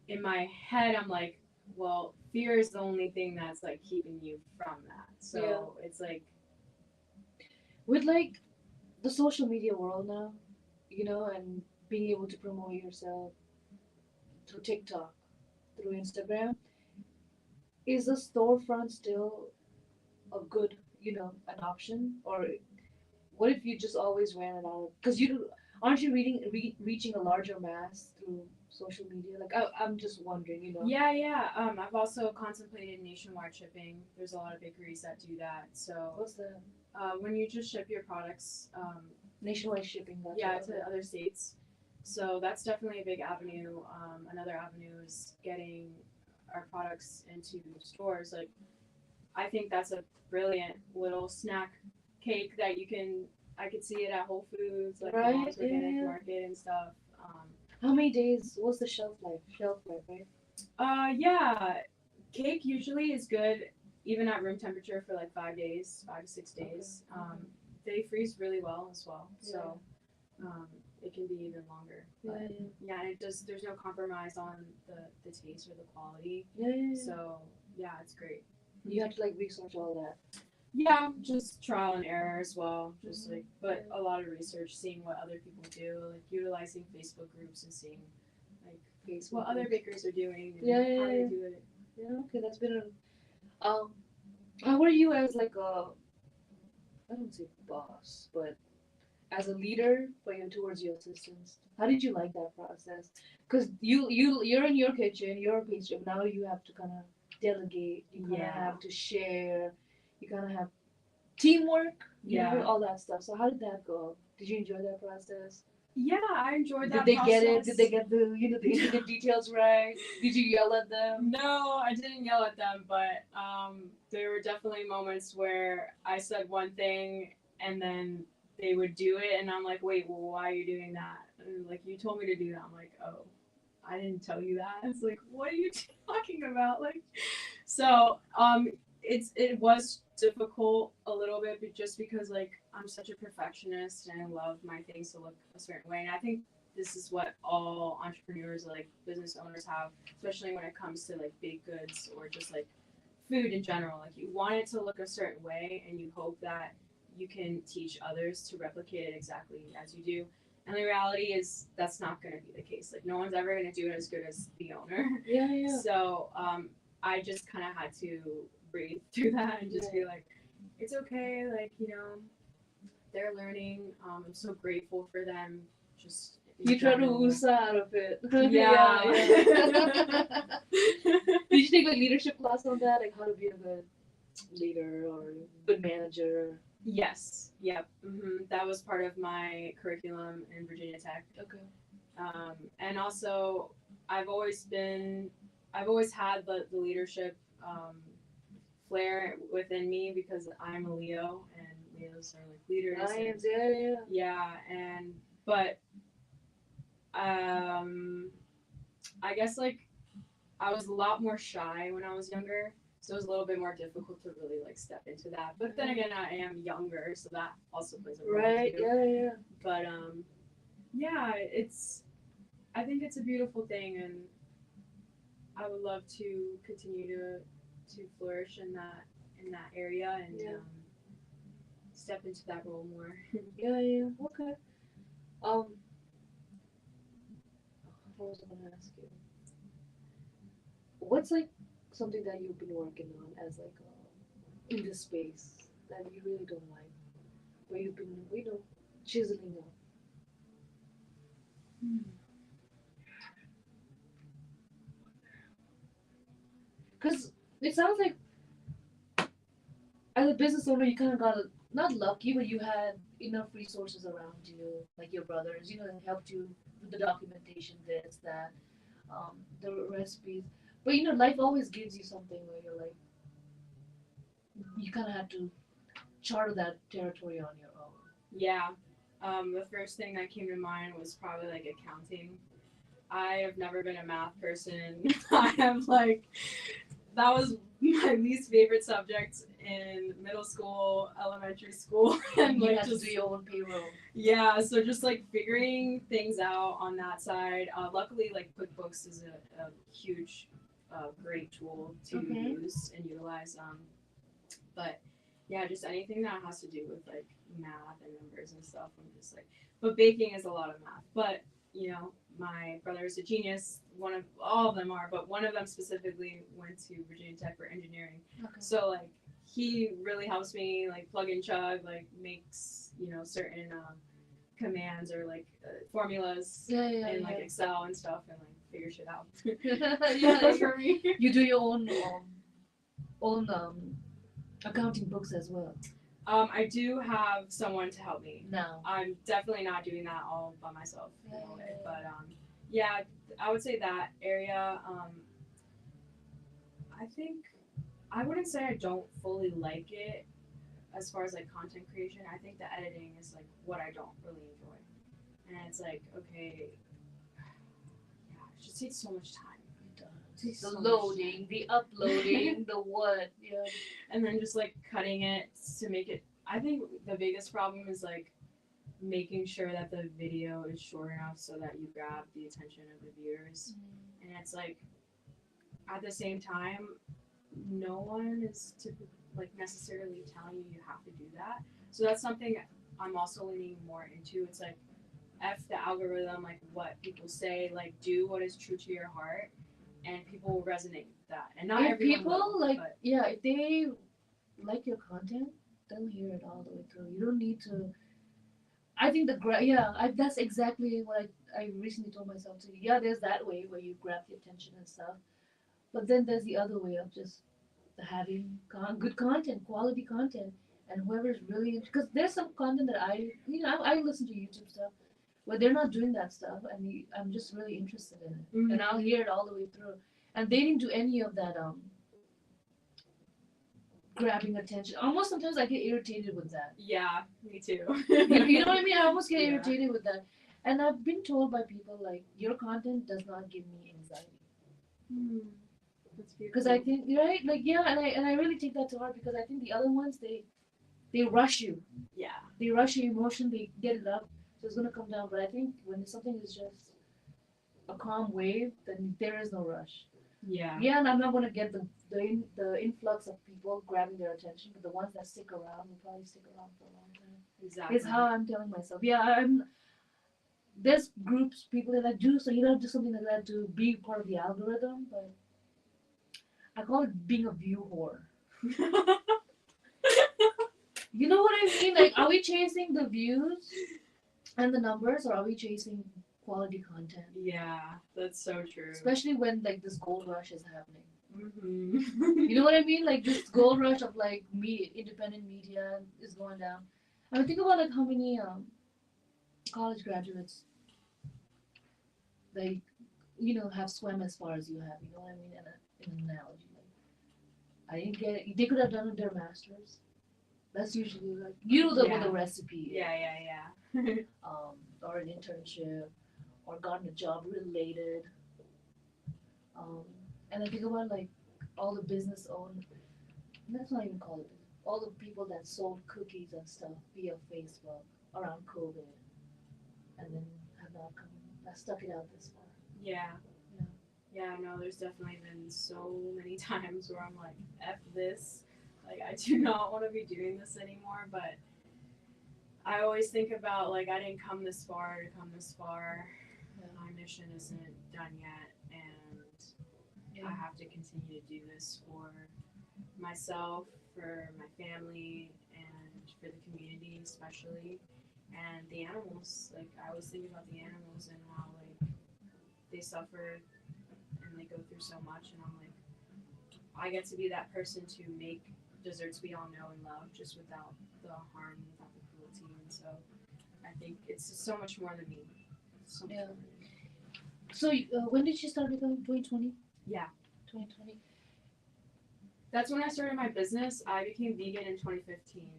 in my head, I'm like, well, fear is the only thing that's like keeping you from that. So it's like, with like the social media world now, you know, and being able to promote yourself through TikTok, through Instagram, is a storefront still a good, you know, an option? Or what if you just always ran it out? Because you aren't you reaching a larger mass through social media? Like I'm just wondering, you know. yeah. I've also contemplated nationwide shipping. There's a lot of bakeries that do that. So What's that? when you just ship your products, Nationwide shipping. That's yeah, to other states. So that's definitely a big avenue. Another avenue is getting our products into stores. Like, I think that's a brilliant little snack cake that I could see it at Whole Foods, like right? Mom's Organic Market and stuff. How many days? What's the shelf life? Right? Yeah, cake usually is good even at room temperature for like 5 days, 5 to 6 days. Okay. They freeze really well as well, so it can be even longer. But yeah, and it does. There's no compromise on the taste or the quality. So yeah, it's great. You have to like research all that. Yeah, just trial and error as well. Just like, but a lot of research, seeing what other people do, like utilizing Facebook groups and seeing like what other bakers are doing and how they do it. Yeah, okay, that's been how were you as like a, I don't say boss, but as a leader for you towards your assistants? How did you like that process? Because you're in your kitchen, you're a pastry. Now you have to kind of delegate. You kind of have to share. You kind of have teamwork. You know, all that stuff. So how did that go? Did you enjoy that process? Yeah, I enjoyed that. Did they get it? Did they get the the intricate details right? Did you yell at them? No, I didn't yell at them, but there were definitely moments where I said one thing and then they would do it, and I'm like, wait, well, why are you doing that? And like, you told me to do that. I'm like, oh, I didn't tell you that. It's like, what are you talking about? Like, so it was difficult a little bit, but just because like I'm such a perfectionist and I love my things to look a certain way, and I think this is what all entrepreneurs, like business owners, have, especially when it comes to like baked goods or just like food in general. Like, you want it to look a certain way, and you hope that you can teach others to replicate it exactly as you do. And the reality is that's not going to be the case. Like, no one's ever going to do it as good as the owner. So I just kind of had to breathe through that and just be like, it's okay. Like, you know, they're learning. I'm so grateful for them just You try to general. ooze out of it. Yeah. yeah. Did you take a leadership class on that, like how to be a good leader or good manager? Yes. Yep. That was part of my curriculum in Virginia Tech. Okay. And also, I've always been, I've always had the leadership flair within me because I'm a Leo and Leos are like leaders. Lions, yeah. Yeah, and but I guess like I was a lot more shy when I was younger, so it was a little bit more difficult to really like step into that. But then again, I am younger, so that also plays a role Right, too. yeah. But yeah, I think it's a beautiful thing, and I would love to continue to flourish in that area and step into that role more. Yeah. Okay. Um, what was I gonna ask you? What's like something that you've been working on as like in this space that you really don't like, where you've been, chiseling up? Because it sounds like as a business owner, you kind of got not lucky, but you had enough resources around you, like your brothers, that helped you with the documentation, this, that, the recipes. But life always gives you something where you're like, you kind of have to charter that territory on your own. Yeah. The first thing that came to mind was probably like accounting. I have never been a math person. I have like that was my least favorite subject in middle school, elementary school, and You like have just to do your own payroll. yeah. So just like figuring things out on that side. Luckily, like QuickBooks is a huge, great tool to use and utilize. But yeah, just anything that has to do with like math and numbers and stuff. I'm just like, but baking is a lot of math. But my brother is a genius. One of all of them are, but one of them specifically went to Virginia Tech for engineering. Okay. So like he really helps me like plug and chug, like makes certain commands or like formulas in like Excel and stuff, and like figure shit out. For me. You do your own accounting books as well. I do have someone to help me. No. I'm definitely not doing that all by myself. But yeah, I would say that area. I think I wouldn't say I don't fully like it as far as like content creation. I think the editing is like what I don't really enjoy, and it's like okay, yeah, it just takes so much time. The loading, the uploading, the what, yeah. And then just like cutting it to make it. I think the biggest problem is like making sure that the video is short enough so that you grab the attention of the viewers. And it's like at the same time, no one is like necessarily telling you have to do that. So that's something I'm also leaning more into. It's like F the algorithm, like what people say, like do what is true to your heart, and people will resonate with that. And not everyone people will, like but if they like your content, they'll hear it all the way through. You don't need to. I think that's exactly what I recently told myself too. Yeah, there's that way where you grab the attention and stuff, but then there's the other way of just having good content, quality content, and whoever's really because there's some content that I listen to YouTube stuff where they're not doing that stuff, and I'm just really interested in it, and I'll hear it all the way through, and they didn't do any of that grabbing attention. Almost sometimes I get irritated with that. Yeah, me too. You know what I mean? I almost get irritated with that. And I've been told by people like your content does not give me anxiety. Because I think right, like and I really take that to heart because I think the other ones they rush you. Yeah. They rush your emotion. They get it up, so it's gonna come down. But I think when something is just a calm wave, then there is no rush. Yeah. Yeah, and I'm not gonna get the influx of people grabbing their attention, but the ones that stick around will probably stick around for a long time. Exactly. It's how I'm telling myself. Yeah, there's groups, people that I do, so you don't do something like that to be part of the algorithm, but I call it being a view whore. You know what I mean? Like, are we chasing the views and the numbers, or are we chasing quality content. Yeah, that's so true. Especially when like this gold rush is happening. Mm-hmm. You know what I mean? Like this gold rush of like independent media is going down. I mean, think about like how many college graduates like have swam as far as you have. You know what I mean? In an analogy, like I didn't get it. They could have done their masters. That's usually like what the recipe is. Yeah. Or an internship, or gotten a job related. Um, and I think about like all the business owned. Let's not even call it business. All the people that sold cookies and stuff via Facebook around COVID, and then have not come, not stuck it out this far. Yeah. Yeah. Yeah, no, there's definitely been so many times where I'm like, F this. Like, I do not want to be doing this anymore, but I always think about, like, I didn't come this far to come this far. Yeah. My mission isn't done yet, and Yeah. I have to continue to do this for myself, for my family, and for the community, especially, and the animals. Like, I always think about the animals and how, like, they suffer and they go through so much, and I'm like, I get to be that person to make desserts we all know and love, just without the harm, without the cruelty, and so I think it's just so much more than me. So much Yeah. more than me. So when did you start becoming 2020? Yeah. 2020. That's when I started my business. I became vegan in 2015.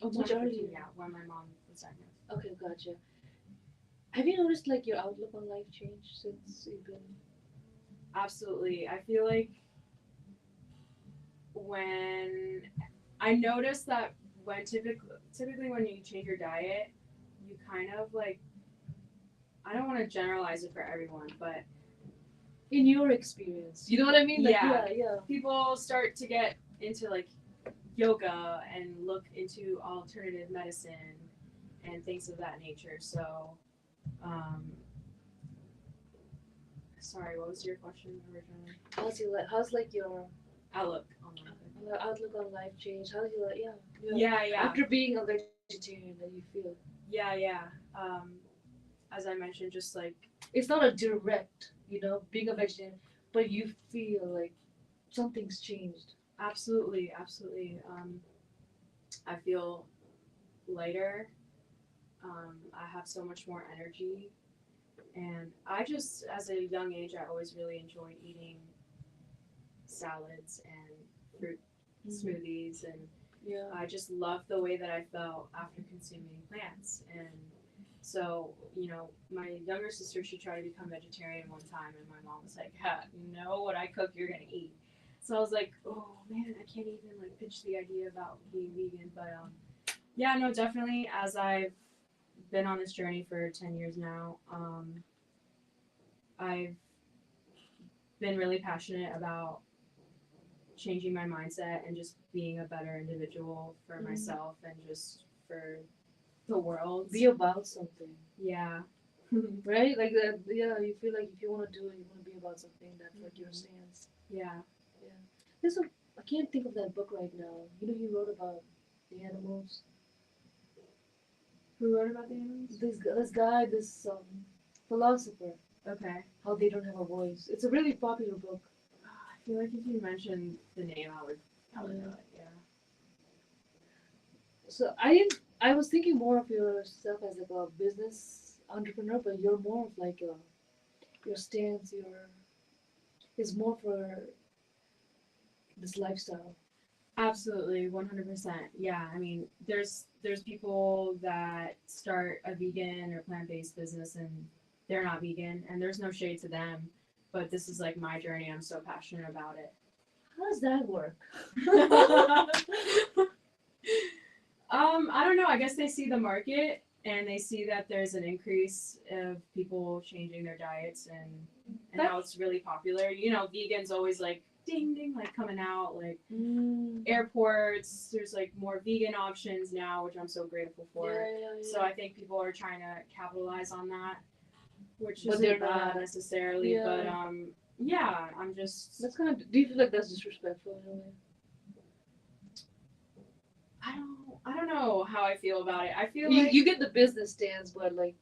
Oh, much earlier. Yeah, when my mom was diagnosed. Okay, gotcha. Have you noticed like your outlook on life change since you've been? Absolutely. I feel like when I noticed that when typically when you change your diet, you kind of like, I don't want to generalize it for everyone, but In your experience, you know what I mean? Like, yeah. people start to get into like yoga and look into alternative medicine and things of that nature. So, sorry, what was your question originally? How's like your Outlook on life. outlook on life change? How do you like Yeah. after being a vegetarian that you feel? Yeah. As I mentioned, just like It's not a direct, being a vegetarian, but you feel like something's changed. absolutely. I feel lighter. I have so much more energy, and I just, as a young age, I always really enjoyed eating salads and fruit smoothies, and Yeah. I just loved the way that I felt after consuming plants. And so, my younger sister, she tried to become vegetarian one time, and my mom was like, no, what I cook, you're gonna eat. So I was like, oh man, I can't even like pitch the idea about being vegan. But yeah, no, definitely. As I've been on this journey for 10 years now, I've been really passionate about changing my mindset and just being a better individual for myself and just for the world. Be about something. Yeah. Right? Like that. Yeah. You feel like if you want to do it, you want to be about something. That's like your stance. Yeah. Yeah. I can't think of that book right now. He wrote about the animals. Who wrote about the animals? This guy, this philosopher. Okay. How they don't have a voice. It's a really popular book. I feel like if you mentioned the name, I would know it. Yeah. So I was thinking more of yourself as like a business entrepreneur, but you're more of like your stance, is more for this lifestyle. Absolutely, 100%. Yeah, I mean, there's people that start a vegan or plant-based business and they're not vegan, and there's no shade to them, but this is like my journey. I'm so passionate about it. How does that work? I don't know. I guess they see the market and they see that there's an increase of people changing their diets and how it's really popular. Vegans always like ding ding, like coming out like airports. There's like more vegan options now, which I'm so grateful for. Yeah. So I think people are trying to capitalize on that, which But isn't they're bad not. necessarily. Yeah. But yeah, I'm just. That's kind of. Do you feel like that's disrespectful in a way? I don't know how I feel about it. I feel You like you get the business stance, but like,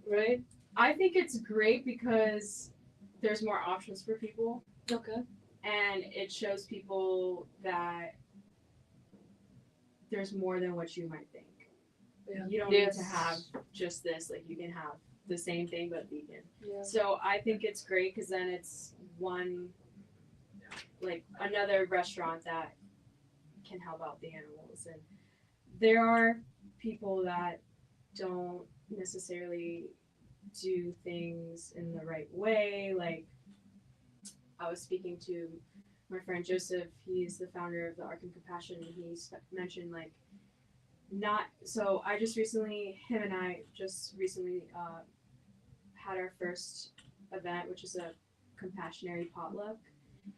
right? I think it's great because there's more options for people, Okay. and it shows people that there's more than what you might think. Yeah. You don't need to have just this. Like you can have the same thing but vegan. Yeah. So I think it's great because then it's one like another restaurant that can help out the animals. And there are people that don't necessarily do things in the right way. Like I was speaking to my friend Joseph. He's the founder of the Ark and Compassion, and he mentioned like not. So I just recently, him and I just recently had our first event, which is a compassionary potluck.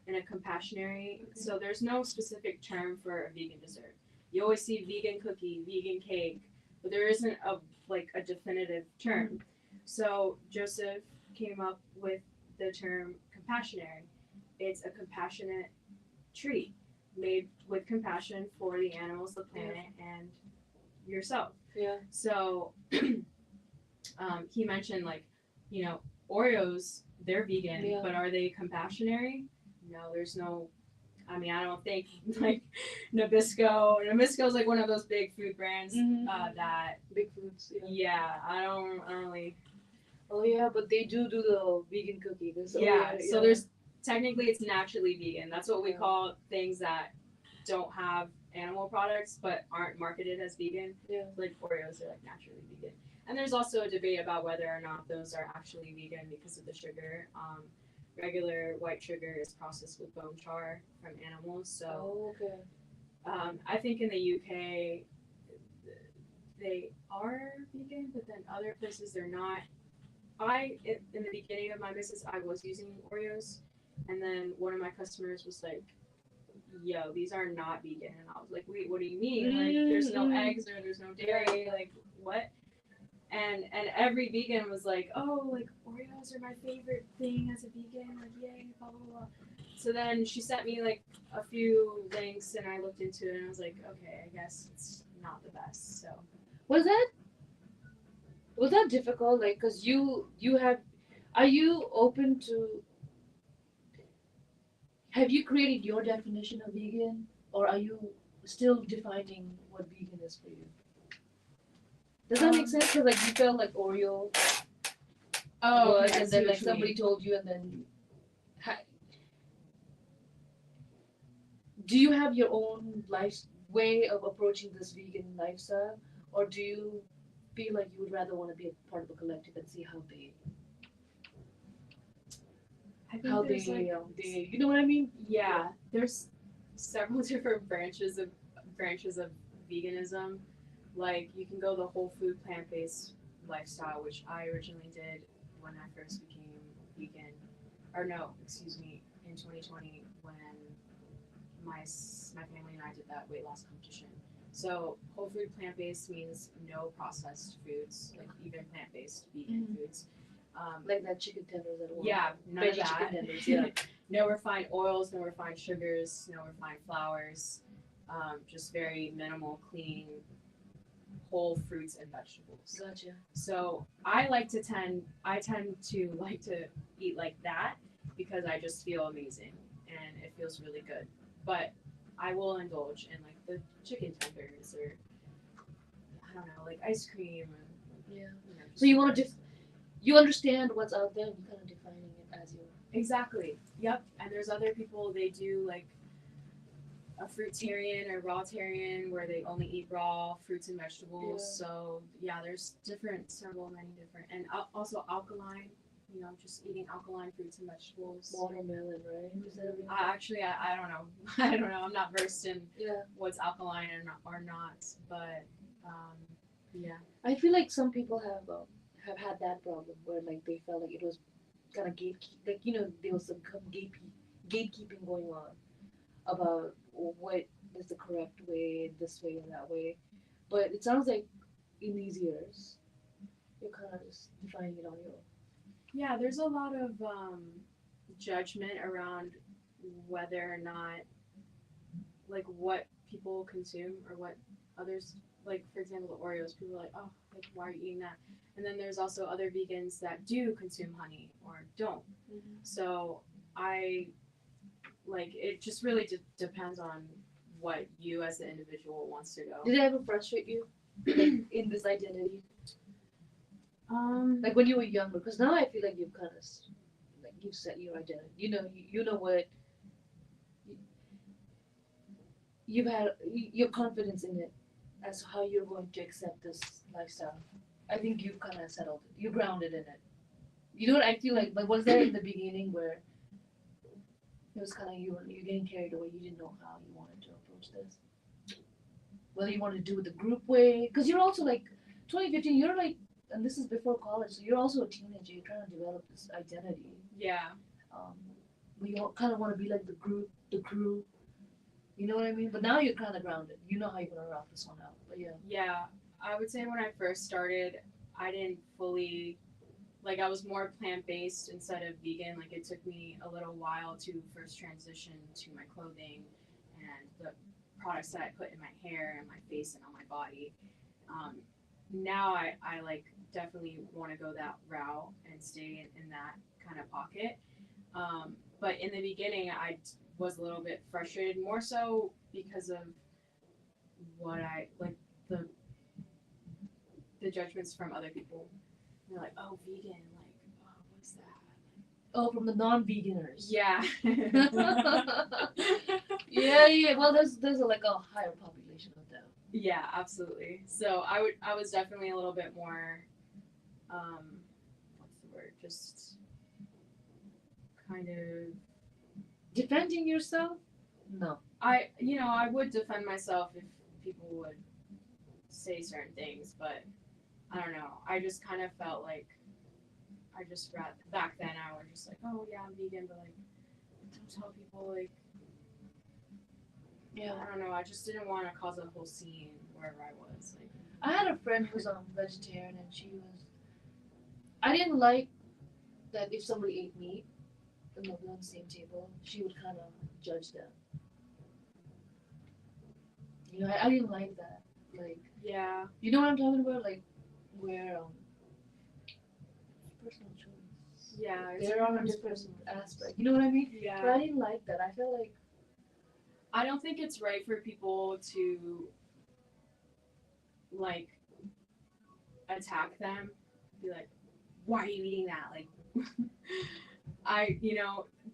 And a compassionary, so there's no specific term for a vegan dessert. You always see vegan cookie, vegan cake, but there isn't a definitive term. So Joseph came up with the term compassionary. It's a compassionate treat made with compassion for the animals, the planet, and yourself. Yeah. So he mentioned Oreos, they're vegan, but are they compassionary? No, there's no. I mean, I don't think like Nabisco. Nabisco's like one of those big food brands that big foods. Yeah, I don't really. Oh yeah, but they do the vegan cookie. So there's technically it's naturally vegan. That's what we call things that don't have animal products but aren't marketed as vegan. Yeah. Like Oreos are like naturally vegan. And there's also a debate about whether or not those are actually vegan because of the sugar. Regular white sugar is processed with bone char from animals. So I think in the UK they are vegan, but then other places they're not. In the beginning of my business, I was using Oreos, and then one of my customers was like, "Yo, these are not vegan," and I was like, "Wait, what do you mean? Like, there's no eggs or there's no dairy? Like, what?" And every vegan was like, "Oh, like Oreos are my favorite thing as a vegan. Like, yay, blah blah blah." So then she sent me like a few links, and I looked into it, and I was like, "Okay, I guess it's not the best." So was that difficult? Like, cause are you open to? Have you created your definition of vegan, or are you still defining what vegan is for you? Does that make sense? Cause like you felt like Oreo was, and then like somebody told you, and then do you have your own way of approaching this vegan lifestyle, or do you feel like you would rather want to be a part of a collective and see how they you know what I mean? Yeah, there's several different branches of veganism. Like you can go the whole food plant-based lifestyle, which I originally did when I first became vegan. Or no, excuse me, in 2020 when my family and I did that weight loss competition. So whole food plant-based means no processed foods, like even plant-based vegan foods. Like that chicken tenders at one. Yeah, none of that. Chicken tenders, yeah. No refined oils, no refined sugars, no refined flours. Just very minimal, clean, whole fruits and vegetables. Gotcha. So I tend to like to eat like that because I just feel amazing and it feels really good. But I will indulge in like the chicken tenders or I don't know, like ice cream. And, yeah. You know, so you want to you understand what's out there and you're kind of defining it as your. Exactly. Yep. And there's other people they do like a fruitarian or rawtarian where they only eat raw fruits and vegetables. Yeah. So yeah, there's many different, and also alkaline. You know, just eating alkaline fruits and vegetables. Watermelon, right? Is that actually, I don't know. I don't know. I'm not versed in what's alkaline or not. But yeah. I feel like some people have had that problem where like they felt like it was kind of there was some gatekeeping going on about what is the correct way, this way and that way. But it sounds like in these years, you're kind of just defining it on your own. Yeah, there's a lot of judgment around whether or not, like, what people consume or what others like. For example, the Oreos. People are like, oh, like why are you eating that? And then there's also other vegans that do consume honey or don't. So I like it. Just really depends on what you as the individual wants to go. Did it ever frustrate you, like in this identity, Um, like when you were younger? Because now I feel like you've kind of like you've set your identity. You know what you've had your confidence in it as to how you're going to accept this lifestyle. I think you've kind of settled it. You're grounded in it. You know what I feel like? But was there in the beginning where it was kind of you getting carried away? You didn't know how you wanted to approach this. Whether you wanted to do it the group way, because you're also like 2015. You're like, and this is before college, so you're also a teenager. You're trying to develop this identity. yeah. Um, we all kind of want to be like the group, the crew. You know what I mean? But now you're kind of grounded. You know how you're gonna rock this one out. But yeah. Yeah, I would say when I first started, I didn't fully like I was more plant-based instead of vegan. Like it took me a little while to first transition to my clothing and the products that I put in my hair and my face and on my body. Um, Now I like definitely want to go that route and stay in that kind of pocket. But in the beginning, I was a little bit frustrated, more so because of what I like the the judgments from other people. They're like, "Oh, vegan, like, oh, what's that?" Oh, from the non-veganers. Yeah. Yeah. Well, there's like a higher population of them. Yeah, absolutely. So I was definitely a little bit more, what's the word? Just kind of Defending yourself? No. I would defend myself if people would say certain things, but I don't know. I just kind of felt like I just back then I was just like, oh yeah, I'm vegan, but like don't tell people like Yeah. I don't know. I just didn't want to cause a whole scene wherever I was. Like I had a friend who was vegetarian, and she was. I didn't like that if somebody ate meat and they were on the same table, she would kind of judge them. You know, I didn't like that. Like, yeah, you know what I'm talking about? Like, where personal choice. yeah. There are different aspects. You know what I mean? Yeah. But I didn't like that. I felt like I don't think it's right for people to like attack them. Be like, why are you eating that? Like,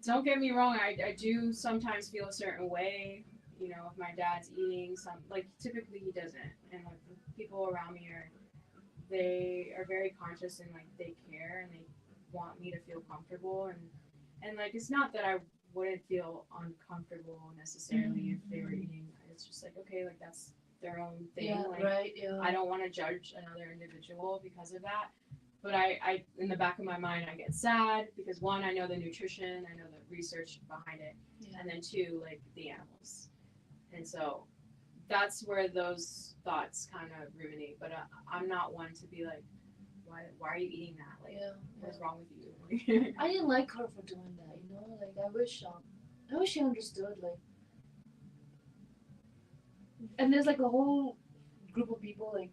don't get me wrong. I do sometimes feel a certain way. You know, if my dad's eating some, like typically he doesn't, and like the people around me they are very conscious and like they care and they want me to feel comfortable and like it's not that I wouldn't feel uncomfortable necessarily if they were eating. It's just like okay, like that's their own thing. yeah, Like right, yeah. I don't want to judge another individual because of that. But I in the back of my mind I get sad because one, I know the nutrition, I know the research behind it, Yeah. and then two, like the animals. And so that's where those thoughts kind of ruminate. But I'm not one to be like, why are you eating that? Like, Yeah. what's wrong with you? I didn't like her for doing that, you know? Like I wish she understood, like and there's like a whole group of people like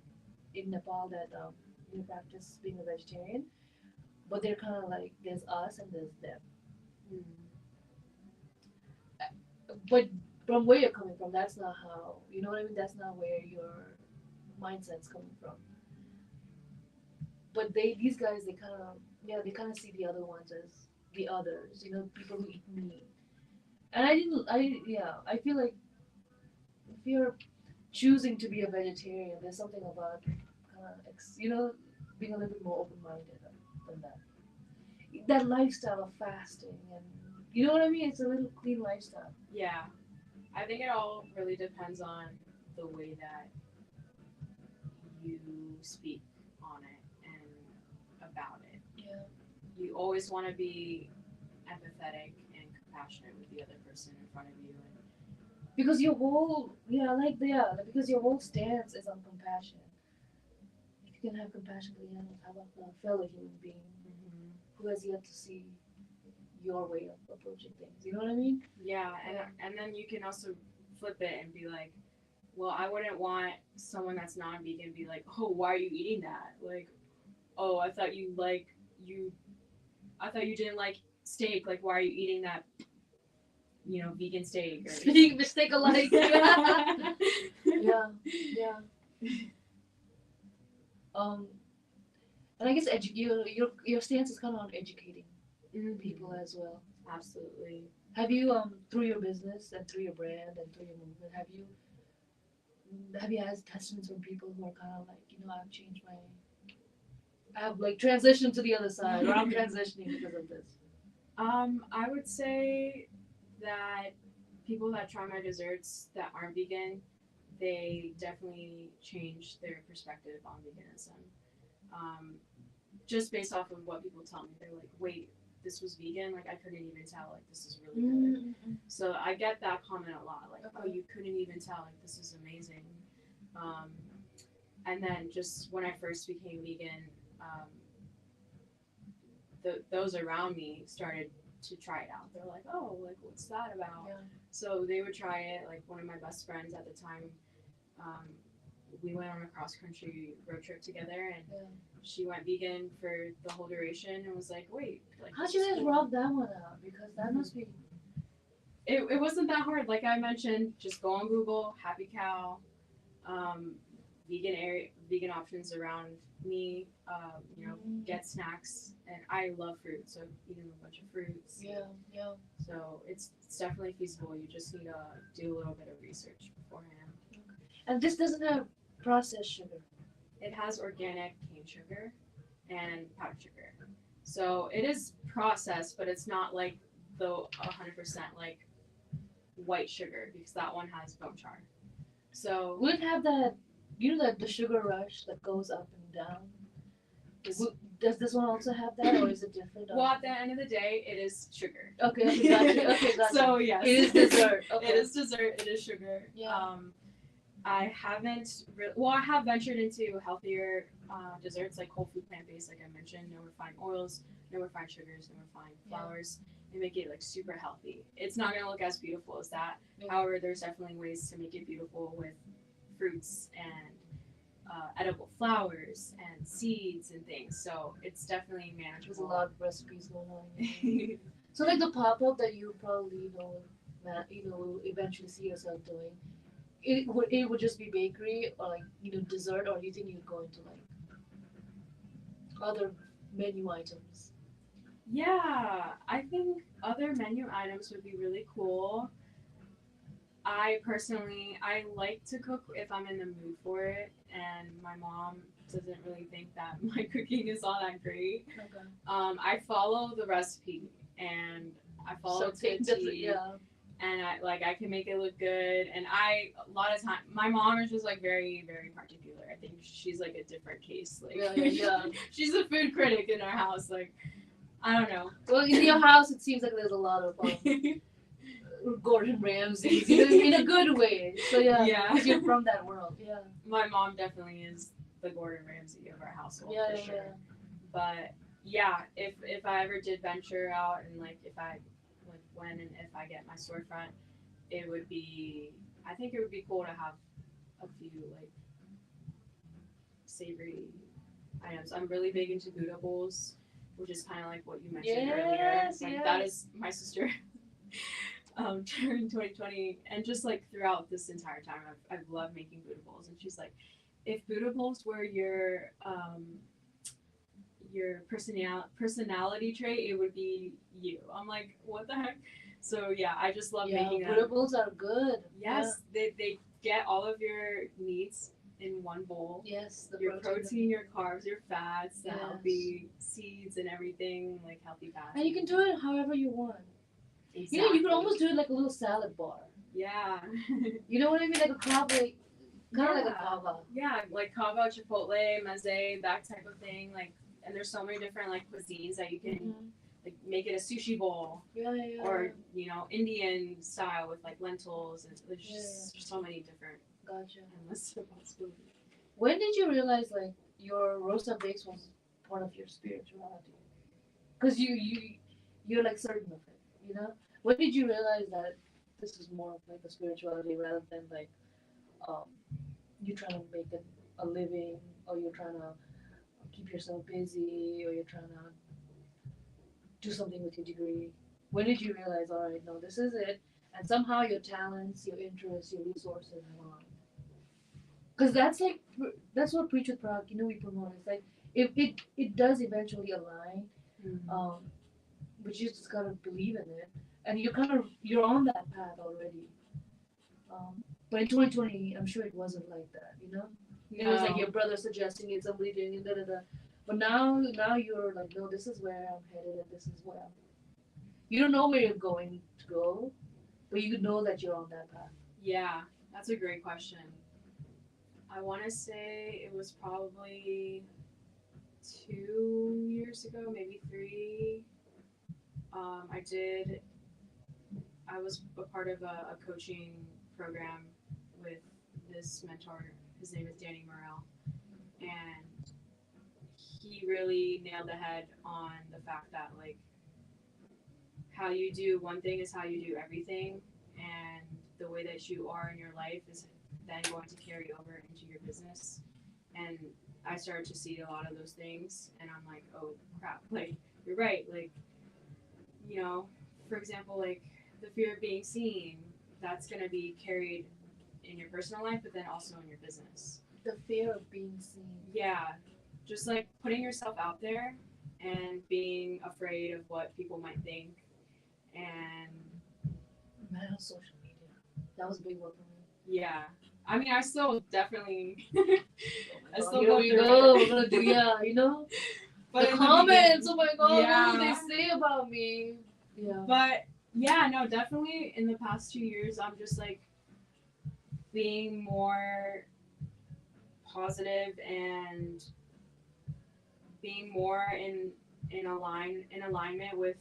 in Nepal that practice being a vegetarian. But they're kinda like there's us and there's them. Mm. But from where you're coming from, that's not how you know what I mean? That's not where your mindset's coming from. But these guys they kinda see the other ones as the others, you know, people who eat meat. And I feel like if you're choosing to be a vegetarian, there's something about being a little bit more open minded than that. That lifestyle of fasting and you know what I mean? It's a little clean lifestyle. Yeah, I think it all really depends on the way that you speak on it and about it. Yeah. You always want to be empathetic and compassionate with the other person in front of you. Because because your whole stance is on compassion. If you can have compassion for the animals, how about a fellow human being who has yet to see your way of approaching things? You know what I mean? Yeah, and then you can also flip it and be like, well, I wouldn't want someone that's non-vegan to be like, oh, why are you eating that? Like, oh, you, I thought you didn't like steak. Like, why are you eating that, vegan steak? Speak mistake alike. Yeah, yeah, yeah. Um, and I guess your stance is kind of on educating people Mhm. as well. Absolutely. Have you through your business and through your brand and through your movement, have you had testaments from people who are kind of like, I've changed my, I have like transitioned to the other side, or I'm transitioning because of this. I would say that people that try my desserts that aren't vegan, they definitely change their perspective on veganism. Um, just based off of what people tell me, they're like, "Wait, this was vegan? Like I couldn't even tell. Like this is really good." Mm-hmm. So I get that comment a lot, like, "Oh, Okay. you couldn't even tell. Like this is amazing." Um, and then just when I first became vegan, um, those around me started to try it out. They're like, "Oh, like what's that about?" Yeah. So they would try it. Like one of my best friends at the time, um, we went on a cross country road trip together, and Yeah. she went vegan for the whole duration, and was like, "Wait, like How'd this you is guys cool." rock that one out? Because that must be. It wasn't that hard. Like I mentioned, just go on Google, Happy Cow, um, vegan options around me. Get snacks, and I love fruit, so eating a bunch of fruits. Yeah, yeah. So it's definitely feasible. You just need to do a little bit of research beforehand. And this doesn't have processed sugar. It has organic cane sugar and powdered sugar, so it is processed, but it's not like the 100% like white sugar because that one has bone char. So Would it have that, that the sugar rush that goes up and down? this, Does this one also have that, or is it different? well, at the end of the day, it is sugar. Okay, okay, gotcha. Okay, gotcha. So yes, It is dessert. Okay. It is dessert. It is sugar. Yeah. I haven't well, I have ventured into healthier desserts like whole food plant based, like I mentioned, no refined oils, no refined sugars, no refined flours, and make it like super healthy. It's not gonna look as beautiful as that. Yeah. However, there's definitely ways to make it beautiful with fruits and edible flowers and seeds and things. So it's definitely manageable. There's a lot of recipes going on. So like the pop up that you probably will eventually see yourself doing. It would just be bakery or like dessert, or do you think you'd go into like other menu items? Yeah, I think other menu items would be really cool. I personally, I like to cook if I'm in the mood for it, and my mom doesn't really think that my cooking is all that great. Okay. I follow the recipe, and I follow it to a T, yeah. and I can make it look good. And a lot of time, my mom is just like very very particular. I think she's like a different case. Like Yeah. she's a food critic in our house. Like I don't know. Well, in your house, it seems like there's a lot of Gordon Ramsay in a good way. So yeah, because you're from that world. Yeah. My mom definitely is the Gordon Ramsay of our household Yeah, for sure. But yeah, if I ever did venture out and like if I like when and if I get my storefront, it would be I think it would be cool to have a few like savory items. I'm really big into Buddha bowls, which is kind of like what you mentioned earlier. Yes, Like yes. that is my sister. During 2020 and just like throughout this entire time, I've loved making Buddha bowls, and she's like, if Buddha bowls were your personality trait, it would be you. I'm like, what the heck? So yeah, I just love making them. Buddha bowls are good. Yes, they get all of your needs in one bowl. Yes, the Your protein, your carbs, your fats, the Yes. healthy seeds and everything, like healthy fats. And you can do it however you want. Exactly. You could almost do it like a little salad bar. Yeah. You know what I mean? Like a kava, kind of like a kava. Yeah, like kava, chipotle, meze, that type of thing. Like, and there's so many different like cuisines that you can like make it a sushi bowl. Yeah. Or Indian style with like lentils, and there's just so many different. Gotcha. Endless possibilities. When did you realize like your roast and bakes was part of your spirituality? Because you're like certain of it, When did you realize that this is more of like a spirituality rather than like um, you're trying to make a living, or you're trying to keep yourself busy, or you're trying to do something with your degree? When did you realize, all right, no, this is it, and somehow your talents, your interests, your resources align? Because that's like that's what Preach with Prak, we promote. It's like if it does eventually align, um, but you just gotta believe in it, and you're on that path already. But in 2020, I'm sure it wasn't like that. It was like your brother suggesting it, somebody doing it, da da da. But now you're like, no, this is where I'm headed, and this is what I'm. You don't know where you're going to go, but you know that you're on that path. Yeah, that's a great question. I want to say it was probably 2 years ago, maybe three. I did. I was a part of a coaching program with this mentor. His name is Danny Morrell, and he really nailed the head on the fact that like how you do one thing is how you do everything, and the way that you are in your life is then going to carry over into your business. And I started to see a lot of those things, and I'm like, oh crap, like you're right, like you know, for example, like the fear of being seen, that's gonna be carried in your personal life, but then also in your business. The fear of being seen. Yeah, just like putting yourself out there and being afraid of what people might think. And Man, social media. That was a big one for me. yeah, I mean, I still definitely, I still Here go we through go. it. We're gonna do But the in comments. Oh my god, what yeah. will they say about me? Yeah. But yeah, no, definitely in the past 2 years, I'm just like being more positive and being more in alignment with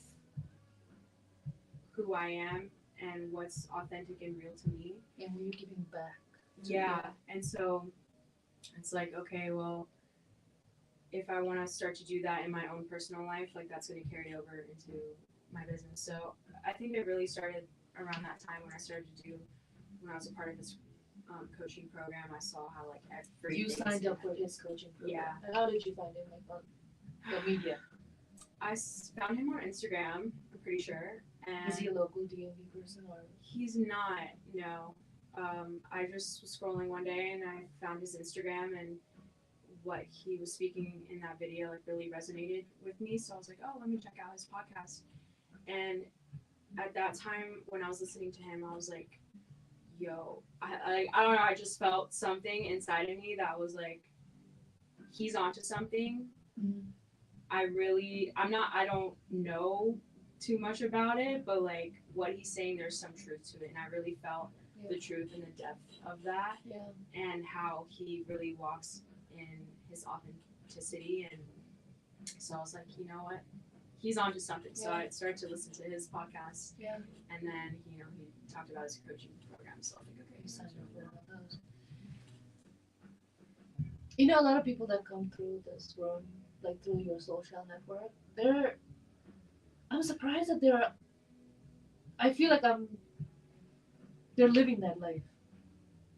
who I am and what's authentic and real to me. And were you giving back? Yeah, and so it's like okay, well, if I want to start to do that in my own personal life, like that's going to carry over into my business. So I think it really started around that time when I started to do when I was a part of this coaching program. I saw how like everything. You signed up for his coaching program. Yeah. And how did you find him? Like on the media? I found him on Instagram. I'm pretty sure. And Is he a local DMV person or? He's not. No. I just was scrolling one day and I found his Instagram, and what he was speaking in that video like really resonated with me. So I was like, oh, let me check out his podcast. And at that time when I was listening to him, I was like, yo, I don't know. I just felt something inside of me that was like, he's onto something. Mm-hmm. I don't know too much about it, but like what he's saying, there's some truth to it. And I really felt the truth and the depth of that, and how he really walks in his authenticity. And so I was like, you know what? He's onto something. So I started to listen to his podcast. Yeah. And then, he talked about his coaching program. So I was like, okay, you signed up for one of those. A lot of people that come through this room, like through your social network, I'm surprised that I feel like they're living that life.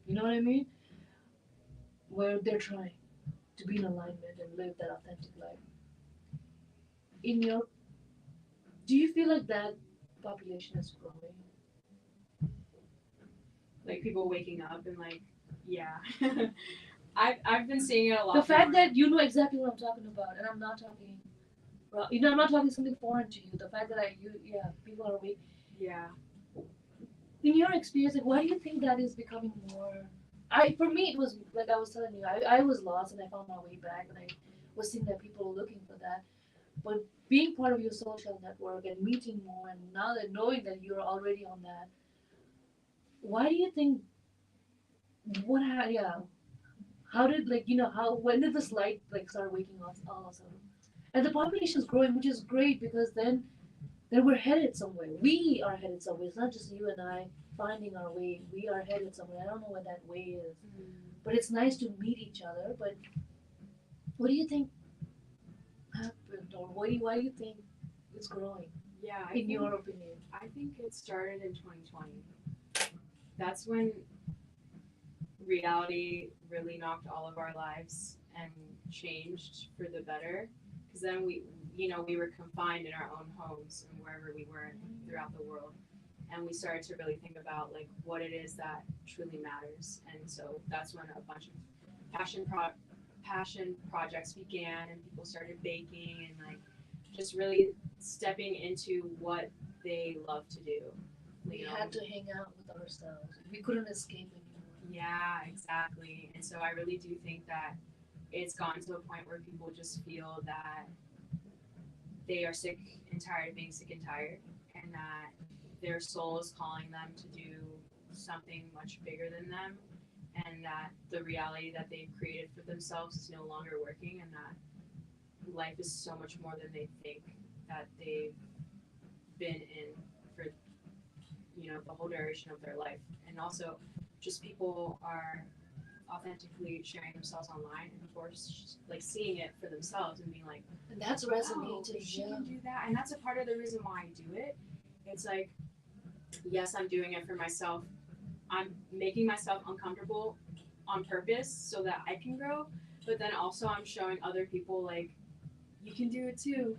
You know what I mean? Where they're trying to be in alignment and live that authentic life. Do you feel like that population is growing? like people waking up and like, yeah. I've been seeing it a lot. The fact more. that you know exactly what I'm talking about, and I'm not talking, I'm not talking something foreign to you. The fact that people are awake. Yeah. In your experience, like, why do you think that is becoming more? For me, it was like I was telling you, I was lost and I found my way back, and I was seeing that people were looking for that. But being part of your social network and meeting more, and now that knowing that you're already on that, why do you think? How did when did this light like start waking us all of a sudden? And the population is growing, which is great because then we're headed somewhere. We are headed somewhere. It's not just you and I finding our way. We are headed somewhere. I don't know what that way is, but it's nice to meet each other. But what do you think happened, or why do you think it's growing? Yeah. In your opinion, I think it started in 2020. That's when reality really knocked all of our lives and changed for the better. Because then we were confined in our own homes and wherever we were throughout the world. And we started to really think about like what it is that truly matters. And so that's when a bunch of passion projects began, and people started baking and like just really stepping into what they love to do. We had to hang out with ourselves. We couldn't escape anymore. Yeah, exactly. And so I really do think that it's gotten to a point where people just feel that they are sick and tired of being sick and tired, and that their soul is calling them to do something much bigger than them, and that the reality that they've created for themselves is no longer working, and that life is so much more than they think that they've been in for the whole duration of their life. And also just people are authentically sharing themselves online, and of course like seeing it for themselves and being like, And that's oh, resonating. she can do that. And that's a part of the reason why I do it. It's like, yes, I'm doing it for myself. I'm making myself uncomfortable on purpose so that I can grow, but then also I'm showing other people like, you can do it too.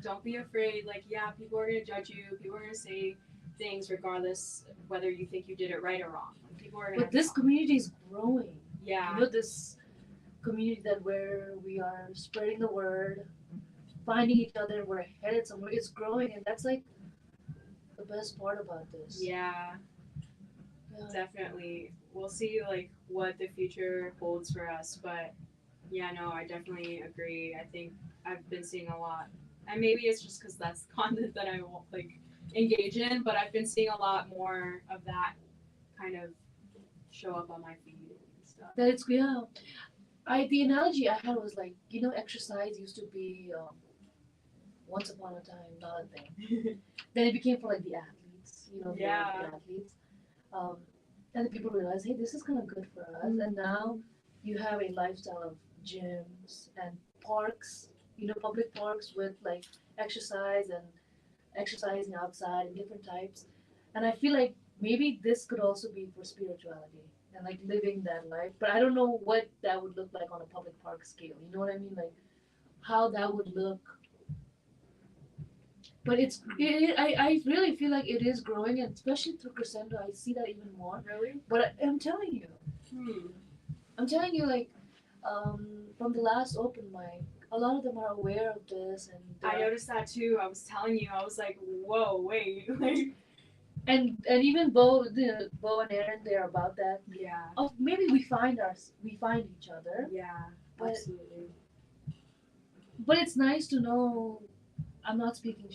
Don't be afraid. Like, yeah, people are gonna judge you. People are gonna say things regardless whether you think you did it right or wrong. Like, people are gonna. But this community is growing. Yeah. You know, this community that where we are spreading the word, finding each other, we're headed somewhere. It's growing, and that's like the best part about this. Yeah. Definitely. We'll see like what the future holds for us, but yeah, no, I definitely agree. I think I've been seeing a lot, and maybe it's just because that's content that I won't like engage in, but I've been seeing a lot more of that kind of show up on my feed and stuff. That it's the analogy I had was like, exercise used to be once upon a time not a thing. Then it became for like the athletes, the athletes. Um, and then people realize, hey, this is kind of good for us. And now you have a lifestyle of gyms and parks, public parks with like exercise and exercising outside and different types. And I feel like maybe this could also be for spirituality and like living that life. But I don't know what that would look like on a public park scale. You know what I mean? Like how that would look. But I really feel like it is growing, and especially through Crescendo, I see that even more. Really? But I'm telling you, I'm telling you, like, from the last open mic, a lot of them are aware of this, and I noticed that too. I was telling you, I was like, whoa, wait, like, and even Bo and Aaron, they're about that. yeah. Oh, maybe we find each other. Yeah, but, absolutely. But it's nice to know I'm not speaking,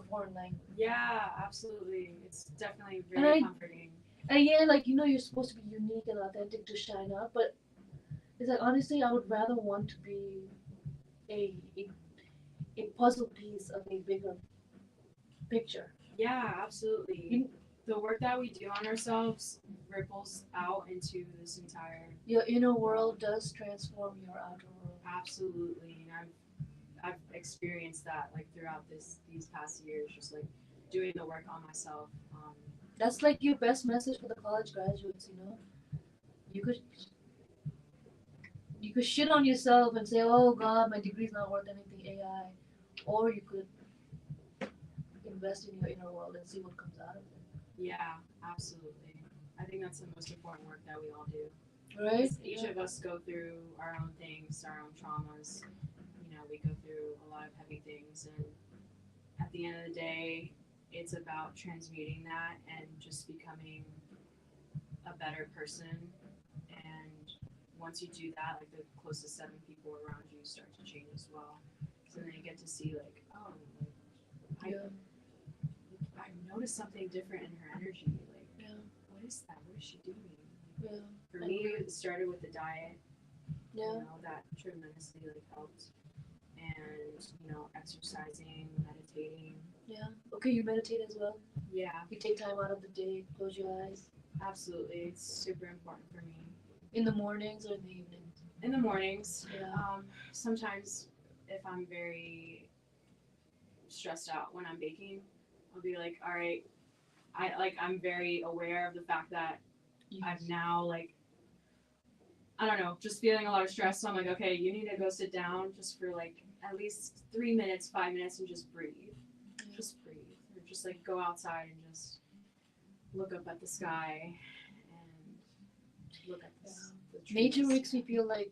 foreign language. Yeah, absolutely. It's definitely very comforting. And yeah, like, you're supposed to be unique and authentic to shine up, but it's like, honestly, I would rather want to be a puzzle piece of a bigger picture. Yeah, absolutely. The work that we do on ourselves ripples out into this entire. Your inner world does transform your outer world. Absolutely, and I've experienced that like throughout these past years, just like doing the work on myself. That's like your best message for the college graduates. You could shit on yourself and say, "Oh God, my degree's not worth anything." AI, or you could invest in your inner world and see what comes out of it. Yeah, absolutely. I think that's the most important work that we all do. Right? Each of us go through our own things, our own traumas. We go through a lot of heavy things, and at the end of the day, it's about transmuting that and just becoming a better person. And once you do that, like the closest 7 people around you start to change as well. So then you get to see like, oh, I noticed something different in her energy. Like, what is that? What is she doing? Yeah. For me, it started with the diet. Yeah. That tremendously like helped. And exercising, meditating. Yeah. Okay, you meditate as well? Yeah. You take time out of the day, close your eyes? Absolutely. It's super important for me. In the mornings or in the evenings? In the mornings. Yeah. Sometimes if I'm very stressed out when I'm baking, I'll be like, all right, I'm very aware of the fact that I've now like I don't know, just feeling a lot of stress. So I'm like, okay, you need to go sit down just for like at least 3 minutes, 5 minutes, and just breathe. Yeah. Just breathe, or just like go outside and just look up at the sky and look at the trees. Nature makes me feel like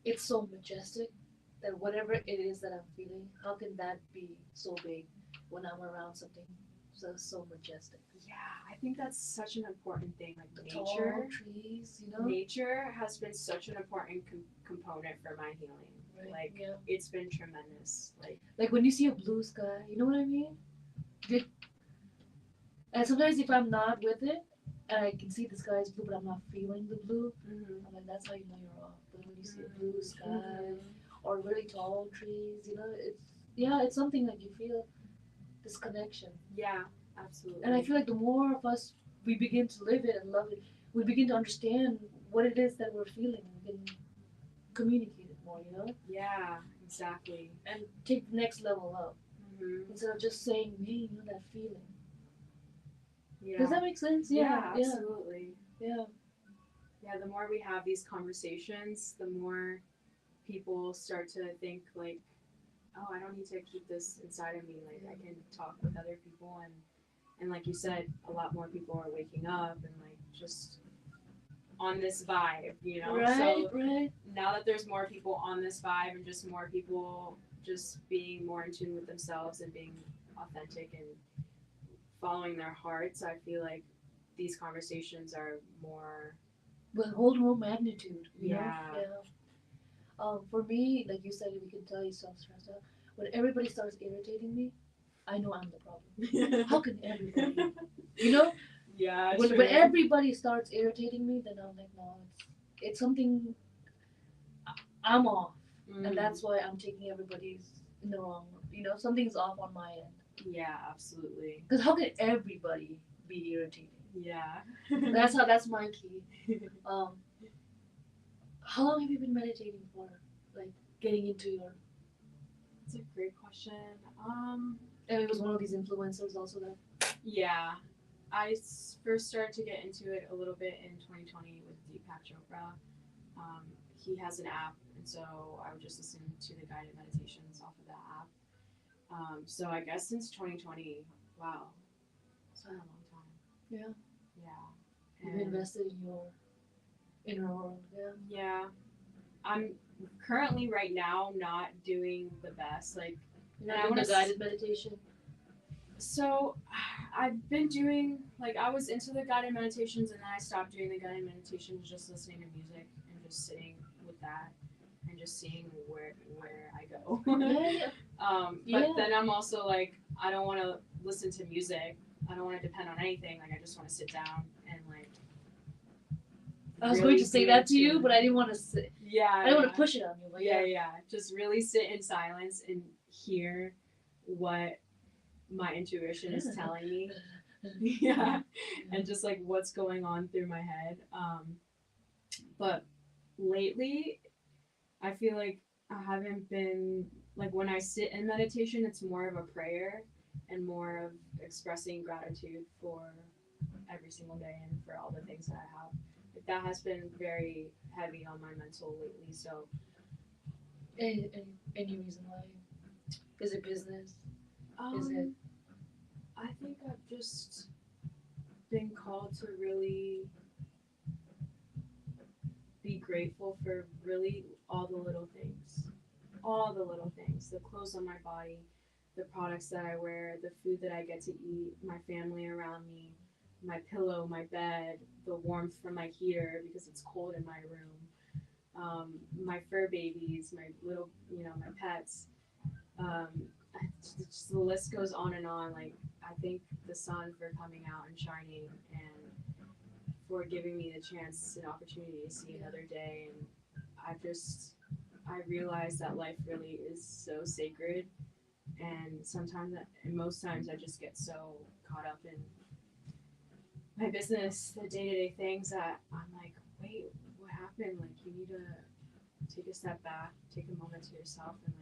it's so majestic that whatever it is that I'm feeling, how can that be so big when I'm around something so majestic? Yeah, I think that's such an important thing. Like The nature, tall trees, you know. nature has been such an important component for my healing. Right. Like Yeah. it's been tremendous. Like when you see a blue sky, you know what I mean? And sometimes if I'm not with it, and I can see the sky is blue, but I'm not feeling the blue, I'm like, that's how you know you're off. But when you see a blue sky or really tall trees, you know, it's something like you feel this connection. Yeah, absolutely. And I feel like the more of us we begin to live it and love it, we begin to understand what it is that we're feeling. We can communicate it more, you know, Yeah, exactly. and take the next level up instead of just saying, "Hey, you know that feeling." Yeah. Does that make sense? Yeah, absolutely. Yeah. Yeah, the more we have these conversations, the more people start to think like, oh, I don't need to keep this inside of me. Like I can talk with other people, and like you said, a lot more people are waking up and like just on this vibe, you know. Right, So right. now that there's more people on this vibe and just more people just being more in tune with themselves and being authentic and following their hearts, I feel like these conversations are more. With hold more magnitude, you know? Yeah. Yeah. For me, like you said, we can tell you stuff stressed out. When everybody starts irritating me, I know I'm the problem. How can everybody? You know? Yeah, When everybody starts irritating me, then I'm like, no, it's something I'm off, and that's why I'm taking everybody's in the wrong. You know, something's off on my end. Yeah, absolutely. Because how can everybody be irritating? Yeah. That's my key. How long have you been meditating for? Like getting into your. That's a great question. And it was one of these influencers also that. Yeah, I first started to get into it a little bit in 2020 with Deepak Chopra. He has an app, and so I would just listen to the guided meditations off of that app. So I guess since 2020, wow, it's been a long time. Yeah. Yeah. You've invested in your inner world. Yeah. Yeah. I'm currently right now not doing the best. Like, You're not doing the guided meditation. So I've been doing, like, I was into the guided meditations and then I stopped doing the guided meditations, just listening to music and just sitting with that and just seeing where I go. But then I'm also like, I don't want to listen to music. I don't want to depend on anything. Like, I just want to sit down and like. I was going to say that to you, but I didn't want to sit. Yeah. I didn't want to push it on you. But yeah. Just really sit in silence and hear what my intuition is telling me. Yeah. And just like what's going on through my head. But lately, I feel like I haven't been, like, when I sit in meditation, it's more of a prayer and more of expressing gratitude for every single day and for all the things that I have. Like, that has been very heavy on my mental lately. So, any reason why? Is it business? Is it? I think I've just been called to really be grateful for really all the little things. All the little things. The clothes on my body, the products that I wear, the food that I get to eat, my family around me, my pillow, my bed, the warmth from my heater because it's cold in my room, my fur babies, my little, my pets. Just the list goes on and on. Like, I thank the sun for coming out and shining and for giving me the chance and opportunity to see another day. And I realize that life really is so sacred. And most times, I just get so caught up in my business, the day-to-day things that I'm like, wait, what happened? Like, you need to take a step back, take a moment to yourself, and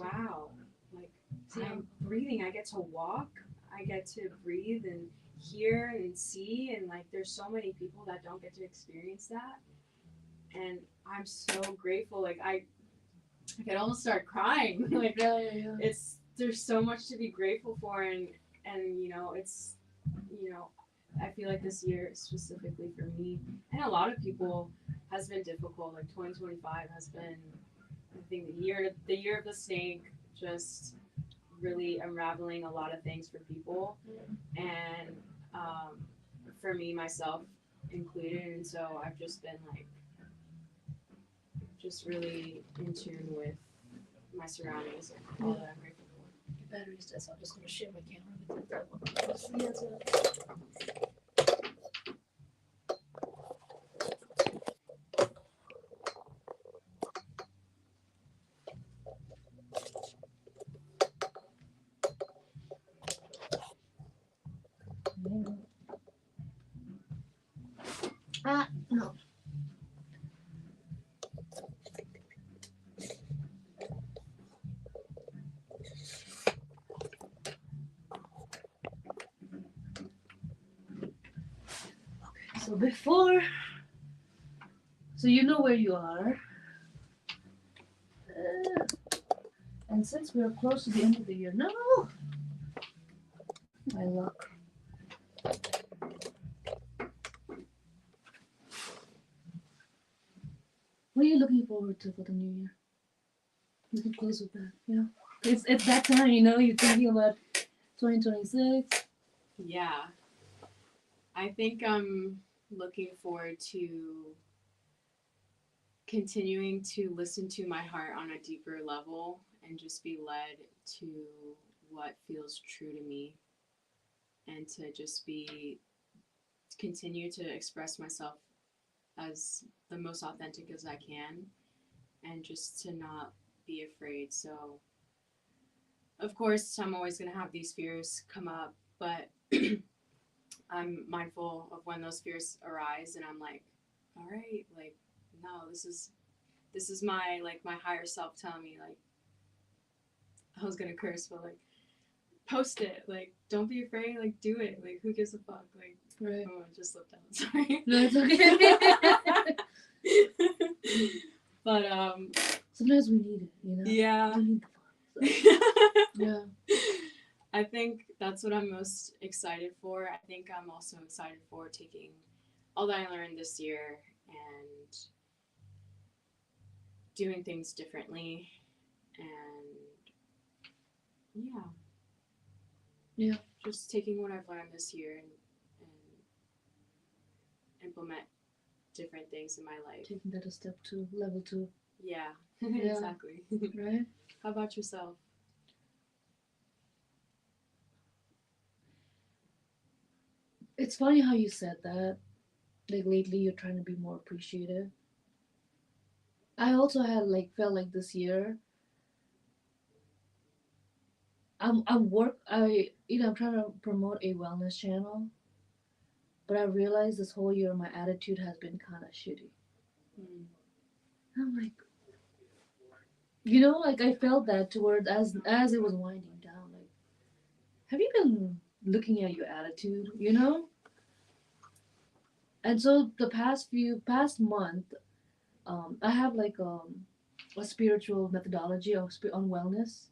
wow, like, I'm breathing. I get to walk. I get to breathe and hear and see, and like there's so many people that don't get to experience that, and I'm so grateful. Like I could almost start crying. Like Yeah. it's there's so much to be grateful for, and it's you know I feel like this year specifically for me and a lot of people has been difficult. Like 2025 has been, I think, the year of the snake, just really unraveling a lot of things for people, and um, for me myself included. And so I've just been like just really in tune with my surroundings and all that I'm grateful for. The battery's dead, so I'm just gonna share my camera with that one. No. Okay, so you know where you are. And since we are close to the end of the year, no, my luck. What are you looking forward to for the new year? You can close with that. Yeah, it's that time. You're thinking about 2026. Yeah, I think I'm looking forward to continuing to listen to my heart on a deeper level and just be led to what feels true to me, and to just be continue to express myself as the most authentic as I can, and just to not be afraid. So of course I'm always going to have these fears come up, but I'm mindful of when those fears arise, and I'm like, all right, like, no, this is my, like, my higher self telling me, like, I was gonna curse, but like, post it, like, don't be afraid, like, do it, like, who gives a fuck, like, Right. oh, I just slipped out, sorry. No, it's okay. But Sometimes we need it, yeah. We need the fun. So. Yeah. I think that's what I'm most excited for. I think I'm also excited for taking all that I learned this year and doing things differently, and Yeah. just taking what I've learned this year and implement different things in my life. Taking that a step to level 2. Yeah, Yeah. exactly. Right? How about yourself? It's funny how you said that. Like lately you're trying to be more appreciative. I also had felt like this year I'm trying to promote a wellness channel, but I realized this whole year my attitude has been kind of shitty. Mm. I'm like, I felt that towards as it was winding down. Like, have you been looking at your attitude? And so the past month, I have a spiritual methodology on wellness.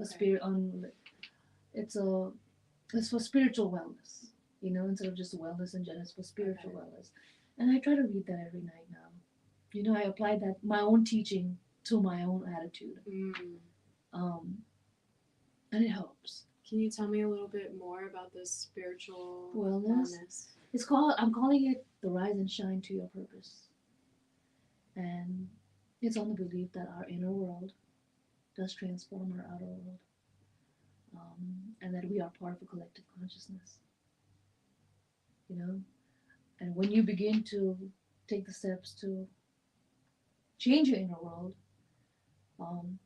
A Okay. spirit on it's a it's for spiritual wellness. Instead of just wellness in general, it's for spiritual Okay. wellness. And I try to read that every night now. I apply that my own teaching to my own attitude, Mm. um, and it helps. Can you tell me a little bit more about this spiritual Wellness. wellness? I'm calling it the rise and shine to your purpose, and it's on the belief that our inner world does transform our outer world, and that we are part of a collective consciousness. And when you begin to take the steps to change your inner world, um,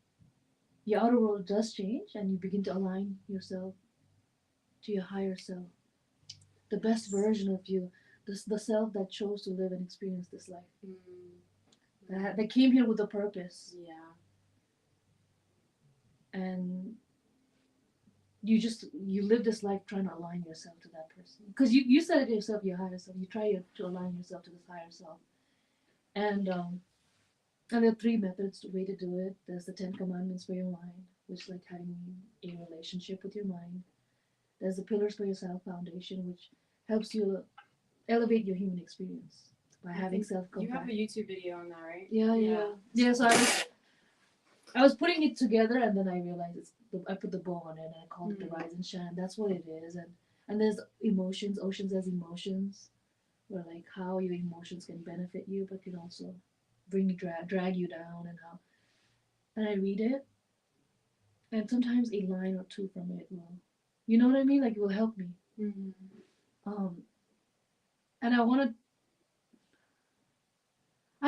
your outer world does change, and you begin to align yourself to your higher self, the best version of you, the self that chose to live and experience this life, that came here with a purpose. Yeah. And you live this life trying to align yourself to that person because you said it yourself, your higher self. You try to align yourself to this higher self, and and there are three methods to way to do it. There's the 10 Commandments for your mind, which is like having a relationship with your mind. There's the Pillars for your self foundation, which helps you elevate your human experience by having self You have a compassion. YouTube video on that, right? Yeah. So I was putting it together, and then I realized I put the bow on it, and I called it the Rise and Shine. That's what it is, and there's emotions. Oceans as emotions, where like how your emotions can benefit you, but can also bring you drag you down, and how. And I read it, and sometimes a line or two from it will, you know what I mean? Like it will help me. Mm-hmm. Um, and I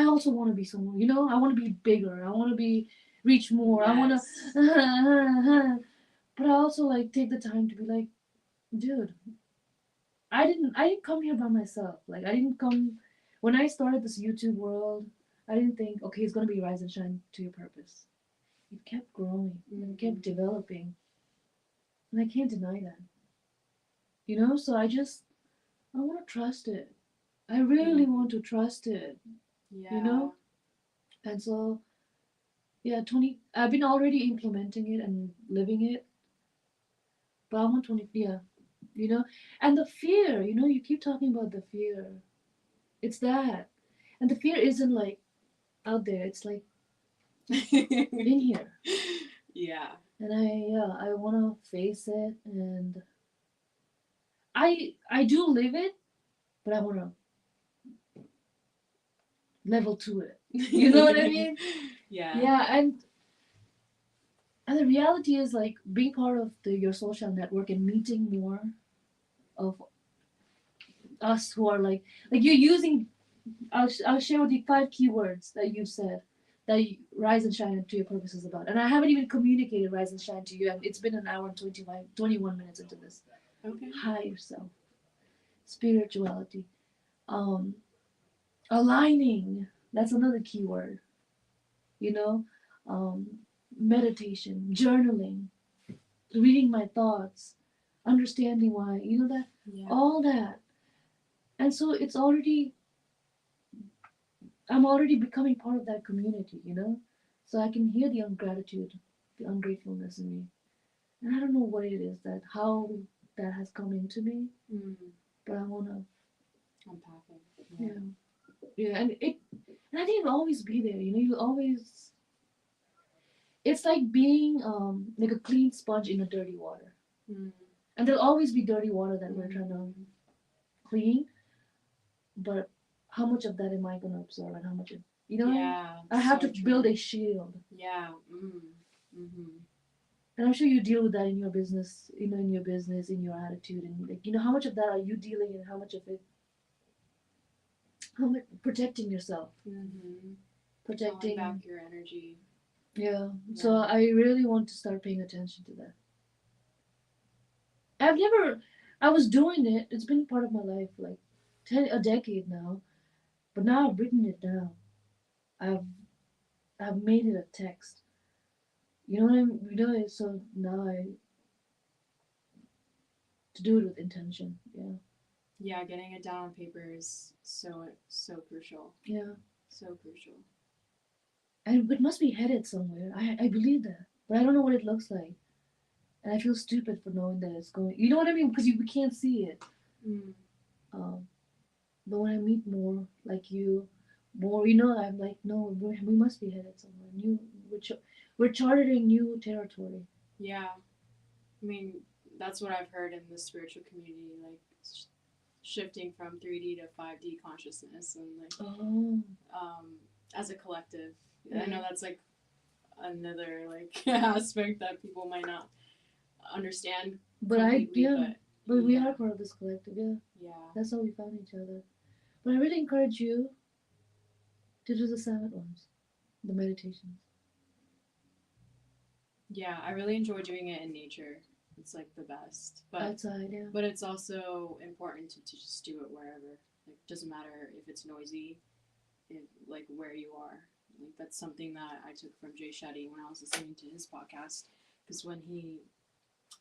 also want to be someone, I want to be bigger. I want to be reach more. I want Yes. to, but I also like take the time to be like, dude, I didn't come here by myself. Like I didn't come when I started this YouTube world. I didn't think, okay, it's gonna be rise and shine to your purpose. It kept growing. It kept developing, and I can't deny that. So I want to trust it. I really want to trust it. You Yeah. know, and so yeah, 20. I've been already implementing it and living it, but I want 20. Yeah, you know, and the fear. You keep talking about the fear. It's that, and the fear isn't like out there. It's like in here. Yeah. And I want to face it, and I do live it, but I want to level to it. You know what I mean? Yeah. Yeah, and the reality is like being part of your social network and meeting more of us who are like you're using. I'll share with you 5 keywords that you've said that rise and shine to your purpose is about, and I haven't even communicated rise and shine to you, and it's been an hour and 21 minutes into this. Okay. Higher self, spirituality, um, aligning. That's another keyword. You know, um, meditation, journaling, reading my thoughts, understanding why. That Yeah. all that, and so it's already. I'm already becoming part of that community. So I can hear the ungratitude, the ungratefulness in me, and I don't know what it is that how that has come into me, but I wanna. Unpacking. Yeah. Yeah, and I think it'll always be there. You'll always. It's like being like a clean sponge in a dirty water, and there'll always be dirty water that we're trying to clean. But how much of that am I gonna absorb, and how much of Yeah. I have So to true. build a shield. Yeah. Mm-hmm. And I'm sure you deal with that in your business, in your attitude, and like how much of that are you dealing, and how much of it, how much protecting yourself, Calling protecting. back your energy. Yeah. So I really want to start paying attention to that. I've never. I was doing it. It's been part of my life, like a decade now. But now I've written it down. I've I've made it a text. You know what I'm. So now I to do it with intention. Yeah. Yeah, getting it down on paper is so crucial. Yeah. So crucial. And it must be headed somewhere. I believe that, but I don't know what it looks like, and I feel stupid for knowing that it's going. You know what I mean? Because we can't see it. Um, but when I meet more like you, more, I'm like, no, we must be headed somewhere new. We're charting new territory. Yeah. I mean, that's what I've heard in the spiritual community, like shifting from 3D to 5D consciousness, and like as a collective. I know that's like another like aspect that people might not understand But completely. but we are part of this collective. Yeah, Yeah. that's how we found each other. But I really encourage you to do the silent ones, the meditations. Yeah, I really enjoy doing it in nature. It's like the best. But outside, yeah. But it's also important to just do it wherever. Like doesn't matter if it's noisy, if like where you are. Like that's something that I took from Jay Shetty when I was listening to his podcast. Because when he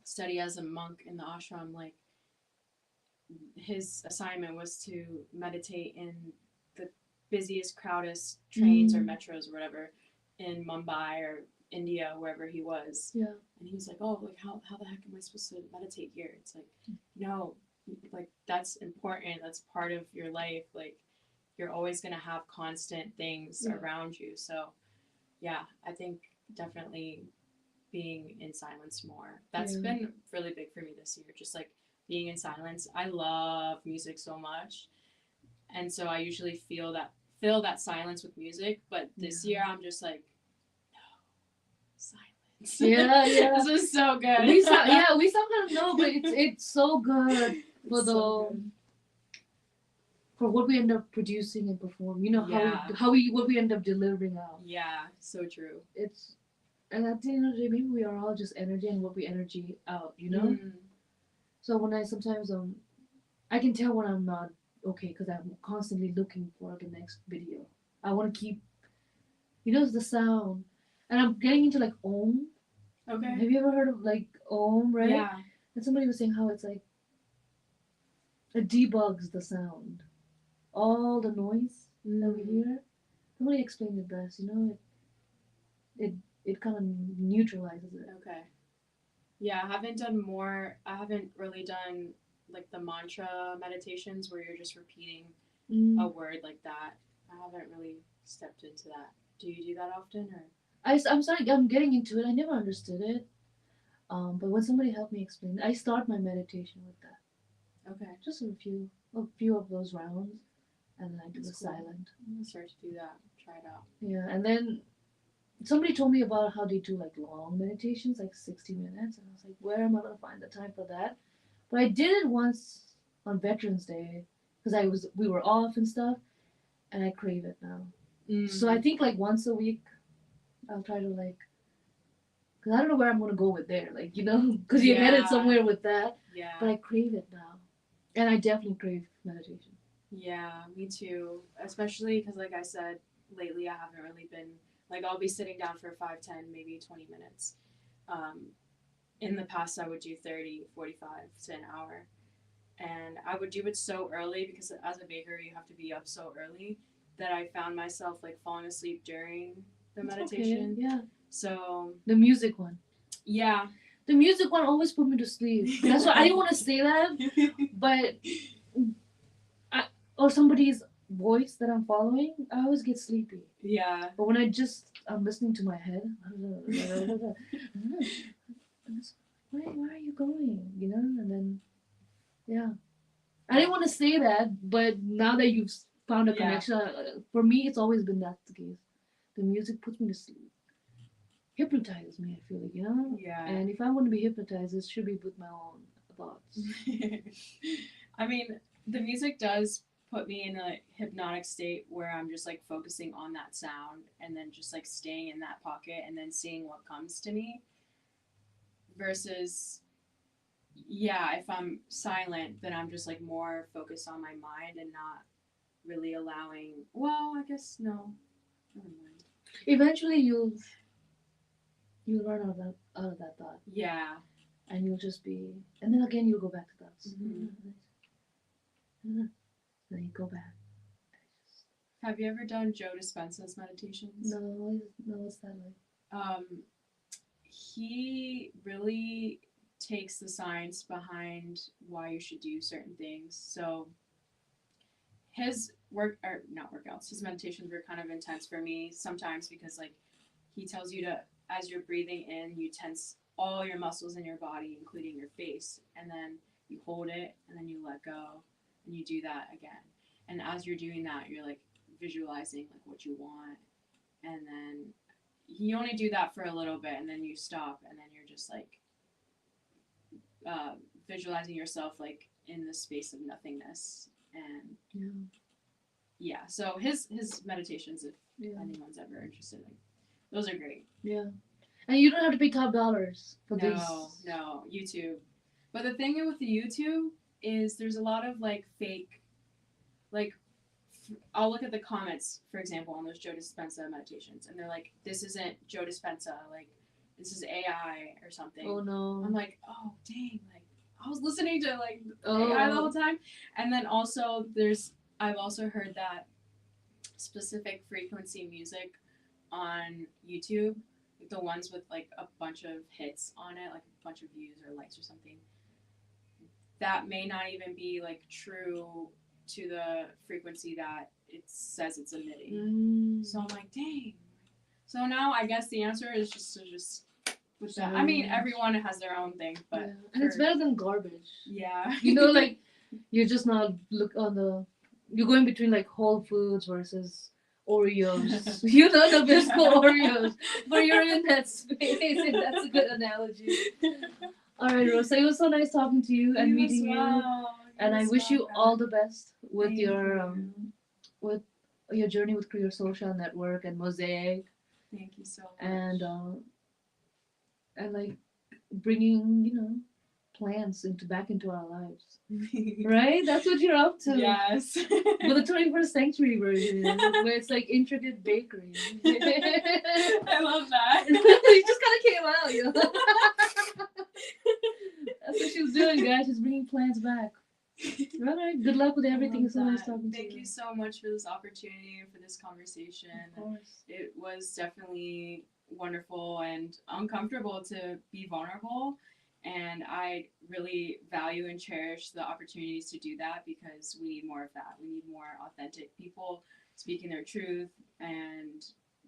study as a monk in the ashram, like his assignment was to meditate in the busiest, crowdest trains or metros or whatever in Mumbai or India, wherever he was. Yeah. And he was like, oh, like how the heck am I supposed to meditate here? It's like, no, like that's important. That's part of your life. Like you're always gonna have constant things around you. So yeah, I think definitely being in silence more. That's been really big for me this year. Just like being in silence. I love music so much. And so I usually fill that silence with music, but this year I'm just like, no, silence. Yeah. This is so good. We sometimes know, but it's so good for It's so good. for what we end up producing and perform. You know what we end up delivering out. Yeah, so true. It's and at the end of the day, maybe we are all just energy and what we energy out. You know. So when I sometimes I can tell when I'm not okay because I'm constantly looking for the next video. I want to keep, the sound, and I'm getting into like Om. Okay. Have you ever heard of like Om? Right. Yeah. And somebody was saying how it's like it debugs the sound, all the noise that we hear. Somebody explained it best. It kind of neutralizes it. Okay. Yeah, I haven't really done like the mantra meditations where you're just repeating a word like that. I haven't really stepped into that. Do you do that often or? I'm getting into it. I never understood it. But when somebody helped me explain it, I start my meditation with that. Okay. Just a few of those rounds, and then I do the silent. I'm gonna start to do that. Try it out. Yeah, and then somebody told me about how they do like long meditations, like 60 minutes, and I was like, where am I gonna find the time for that? But I did it once on Veterans Day because we were off and stuff, and I crave it now. So I think like once a week, I'll try to like, because I don't know where I'm gonna go with there, like because you're headed somewhere with that. Yeah. But I crave it now, and I definitely crave meditation. Yeah, me too. Especially because, like I said, lately I haven't really been like I'll be sitting down for 5, 10, maybe 20 minutes. In the past, I would do 30, 45 to an hour, and I would do it so early because as a baker, you have to be up so early that I found myself like falling asleep during the meditation. Okay, yeah. So the music one. Yeah. The music one always put me to sleep. That's why I didn't want to say that, but or somebody's voice that I'm following, I always get sleepy. Yeah. But when I'm listening to my head, where are you going? And then, yeah. I didn't want to say that, but now that you've found a connection, for me, it's always been that the case. The music puts me to sleep. Hypnotizes me, I feel like, Yeah. And if I want to be hypnotized, it should be with my own thoughts. I mean, the music does put me in a hypnotic state where I'm just like focusing on that sound and then just like staying in that pocket and then seeing what comes to me. Versus, if I'm silent, then I'm just like more focused on my mind and not really allowing. Well, I guess no. Never mind. Eventually, you'll run out of that thought. Yeah. And you'll just be, and then again you'll go back to thoughts. And then you go back. Have you ever done Joe Dispenza's meditations? No, what's that like? He really takes the science behind why you should do certain things. So his his meditations were kind of intense for me sometimes because like he tells you to, as you're breathing in, you tense all your muscles in your body, including your face, and then you hold it and then you let go and you do that again. And as you're doing that, you're like visualizing like what you want, and then you only do that for a little bit and then you stop and then you're just like visualizing yourself like in the space of nothingness. And so his meditations, if anyone's ever interested, like those are great. Yeah. And you don't have to pay top dollars for this. No, YouTube. But the thing with the YouTube is there's a lot of like fake, like I'll look at the comments, for example, on those Joe Dispenza meditations, and they're like, this isn't Joe Dispenza, like, this is AI or something. Oh no. I'm like, oh dang, like I was listening to like Oh. AI the whole time. And then also I've also heard that specific frequency music on YouTube, like the ones with like a bunch of hits on it, like a bunch of views or likes or something, that may not even be like true to the frequency that it says it's emitting. So I'm like, dang. So now I guess the answer is just to just with that. I mean, everyone has their own thing, but yeah. And it's better than garbage. Yeah. You know, like you're just not you're going between like Whole Foods versus Oreos. You know, the Bisco Oreos. But you're in that space, and that's a good analogy. All right, Rosa, it was so nice talking to you and meeting you. And I wish you all the best with with your journey with your social network and Mosaic. Thank you so much. And like bringing plants back into our lives. Right? That's what you're up to. Yes. With the 21st century version, where it's like intricate bakery. I love that. It just kind of came out, you know. That's what she's doing, guys. She's bringing plants back. All right. Good luck with everything. It's so nice talking to you. Thank you so much for this opportunity and for this conversation. Of course. It was definitely wonderful and uncomfortable to be vulnerable. And I really value and cherish the opportunities to do that because we need more of that. We need more authentic people speaking their truth and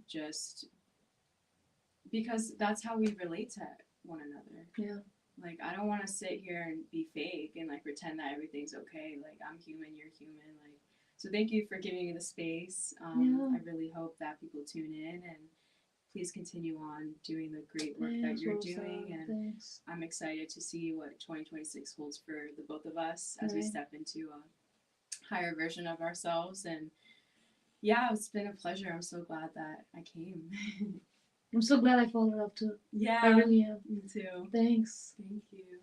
just because that's how we relate to one another. Yeah. Like, I don't want to sit here and be fake and like pretend that everything's okay. Like, I'm human, you're human. Like, so thank you for giving me the space. I really hope that people tune in and please continue on doing the great work that you're doing. And I'm excited to see what 2026 holds for the both of us as we step into a higher version of ourselves. And yeah, it's been a pleasure. I'm so glad that I came. I'm so glad I followed up too. Yeah. I really am. Me too. Thanks. Thank you.